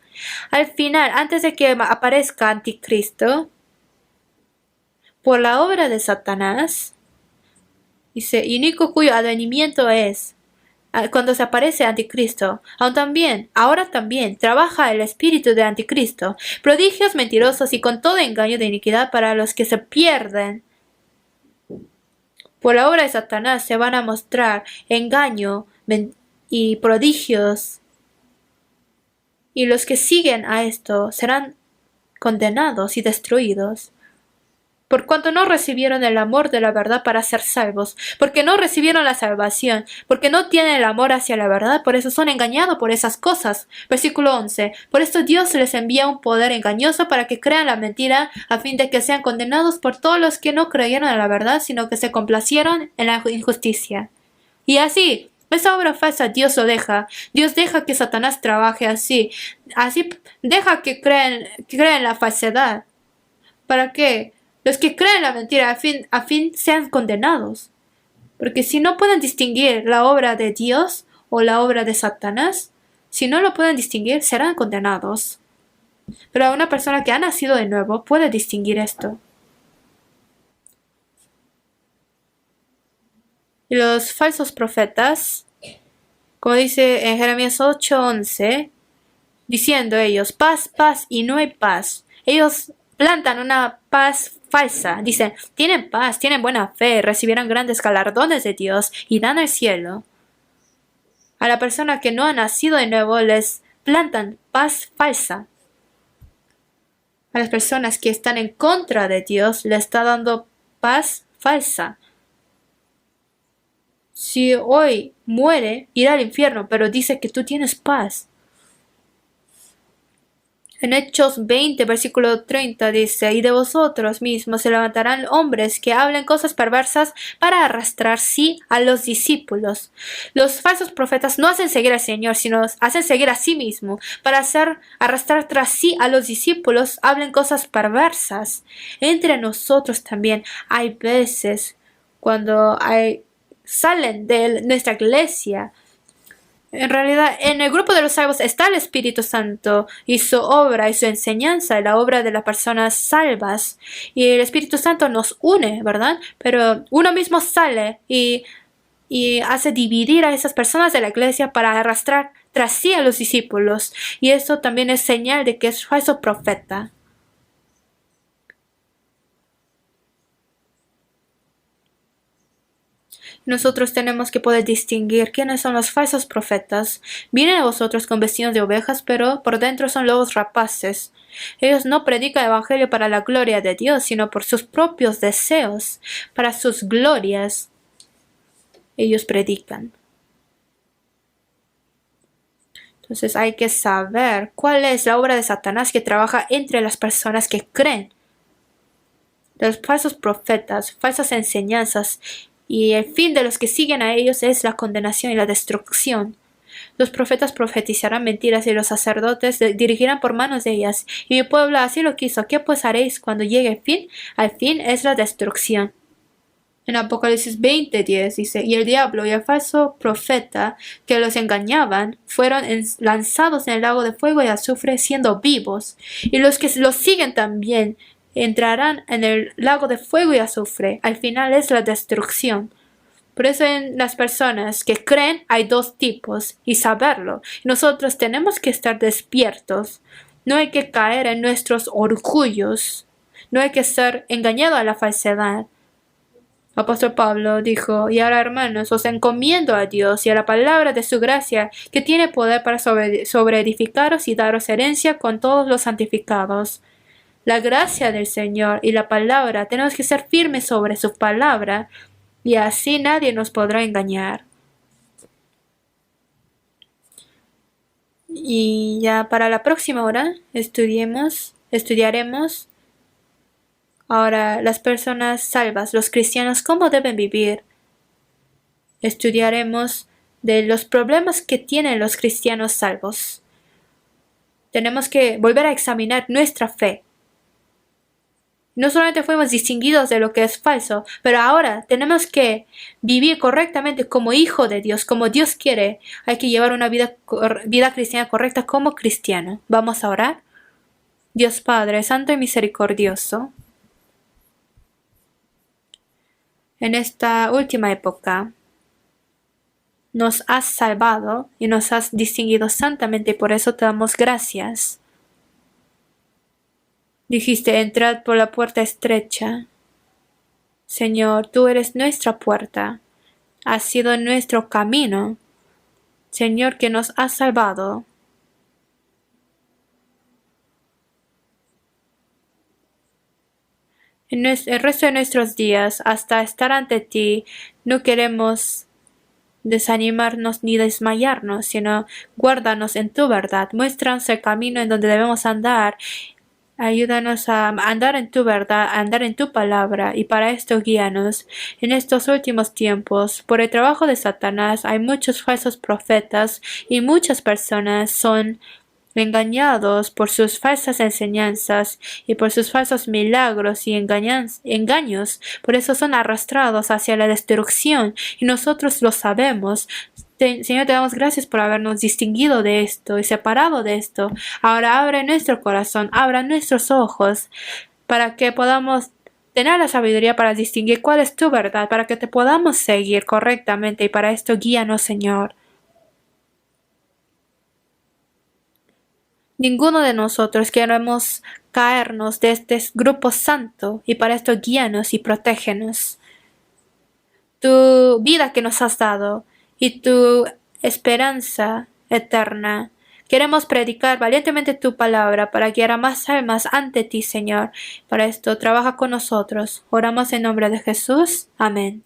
Al final, antes de que aparezca Anticristo, por la obra de Satanás, dice, y único cuyo advenimiento es cuando se aparece Anticristo, ahora también, trabaja el espíritu de Anticristo, prodigios mentirosos y con todo engaño de iniquidad para los que se pierden. Por la obra de Satanás se van a mostrar engaño y prodigios, y los que siguen a esto serán condenados y destruidos. Por cuanto no recibieron el amor de la verdad para ser salvos, porque no recibieron la salvación, porque no tienen el amor hacia la verdad, por eso son engañados por esas cosas. Versículo 11. Por esto Dios les envía un poder engañoso para que crean la mentira, a fin de que sean condenados por todos los que no creyeron en la verdad, sino que se complacieron en la injusticia. Y así, esa obra falsa Dios lo deja. Dios deja que Satanás trabaje así. Así deja que crean la falsedad. ¿Para qué? Los que creen la mentira a fin sean condenados. Porque si no pueden distinguir la obra de Dios o la obra de Satanás, si no lo pueden distinguir, serán condenados. Pero una persona que ha nacido de nuevo puede distinguir esto. Y los falsos profetas, como dice en Jeremías 8:11, diciendo ellos, paz, paz, y no hay paz. Ellos plantan una paz falsa. Dicen, tienen paz, tienen buena fe, recibieron grandes galardones de Dios y dan el cielo. A la persona que no ha nacido de nuevo les plantan paz falsa. A las personas que están en contra de Dios le está dando paz falsa. Si hoy muere, irá al infierno, pero dice que tú tienes paz. En Hechos 20, versículo 30 dice, y de vosotros mismos se levantarán hombres que hablen cosas perversas para arrastrar a los discípulos. Los falsos profetas no hacen seguir al Señor, sino hacen seguir a sí mismo. Para arrastrar tras sí a los discípulos, hablen cosas perversas. Entre nosotros también hay veces cuando salen de nuestra iglesia. En realidad, en el grupo de los salvos está el Espíritu Santo y su obra y su enseñanza, la obra de las personas salvas. Y el Espíritu Santo nos une, ¿verdad? Pero uno mismo sale y hace dividir a esas personas de la iglesia para arrastrar tras sí a los discípulos. Y eso también es señal de que es falso profeta. Nosotros tenemos que poder distinguir quiénes son los falsos profetas. Vienen a vosotros con vestidos de ovejas, pero por dentro son lobos rapaces. Ellos no predican el evangelio para la gloria de Dios, sino por sus propios deseos, para sus glorias. Ellos predican. Entonces hay que saber cuál es la obra de Satanás que trabaja entre las personas que creen. Los falsos profetas, falsas enseñanzas, y el fin de los que siguen a ellos es la condenación y la destrucción. Los profetas profetizarán mentiras y los sacerdotes dirigirán por manos de ellas. Y mi pueblo así lo quiso. ¿Qué pues haréis cuando llegue el fin? Al fin es la destrucción. En Apocalipsis 20:10 dice, y el diablo y el falso profeta que los engañaban fueron lanzados en el lago de fuego y azufre siendo vivos. Y los que los siguen también entrarán en el lago de fuego y azufre. Al final es la destrucción. Por eso en las personas que creen hay dos tipos y saberlo. Nosotros tenemos que estar despiertos. No hay que caer en nuestros orgullos. No hay que ser engañado a la falsedad. Apóstol Pablo dijo, y ahora hermanos, os encomiendo a Dios y a la palabra de su gracia, que tiene poder para sobreedificaros y daros herencia con todos los santificados. La gracia del Señor y la palabra, tenemos que ser firmes sobre su palabra y así nadie nos podrá engañar. Y ya para la próxima hora estudiaremos ahora las personas salvas, los cristianos, cómo deben vivir. Estudiaremos de los problemas que tienen los cristianos salvos. Tenemos que volver a examinar nuestra fe. No solamente fuimos distinguidos de lo que es falso, pero ahora tenemos que vivir correctamente como hijo de Dios, como Dios quiere. Hay que llevar una vida cristiana correcta como cristiano. Vamos a orar. Dios Padre, Santo y Misericordioso, en esta última época nos has salvado y nos has distinguido santamente y por eso te damos gracias. Dijiste, entrad por la puerta estrecha. Señor, tú eres nuestra puerta. Has sido nuestro camino. Señor, que nos has salvado. En el resto de nuestros días, hasta estar ante ti, no queremos desanimarnos ni desmayarnos, sino guárdanos en tu verdad. Muéstranos el camino en donde debemos andar. Ayúdanos a andar en tu verdad, a andar en tu palabra, y para esto guíanos. En estos últimos tiempos, por el trabajo de Satanás, hay muchos falsos profetas y muchas personas son engañados por sus falsas enseñanzas y por sus falsos milagros y engaños. Por eso son arrastrados hacia la destrucción y nosotros lo sabemos. Señor, te damos gracias por habernos distinguido de esto y separado de esto. Ahora abre nuestro corazón, abra nuestros ojos para que podamos tener la sabiduría para distinguir cuál es tu verdad, para que te podamos seguir correctamente y para esto guíanos, Señor. Ninguno de nosotros queremos caernos de este grupo santo y para esto guíanos y protégenos. Tu vida que nos has dado y tu esperanza eterna. Queremos predicar valientemente tu palabra para guiar a más almas ante ti, Señor. Para esto trabaja con nosotros. Oramos en nombre de Jesús. Amén.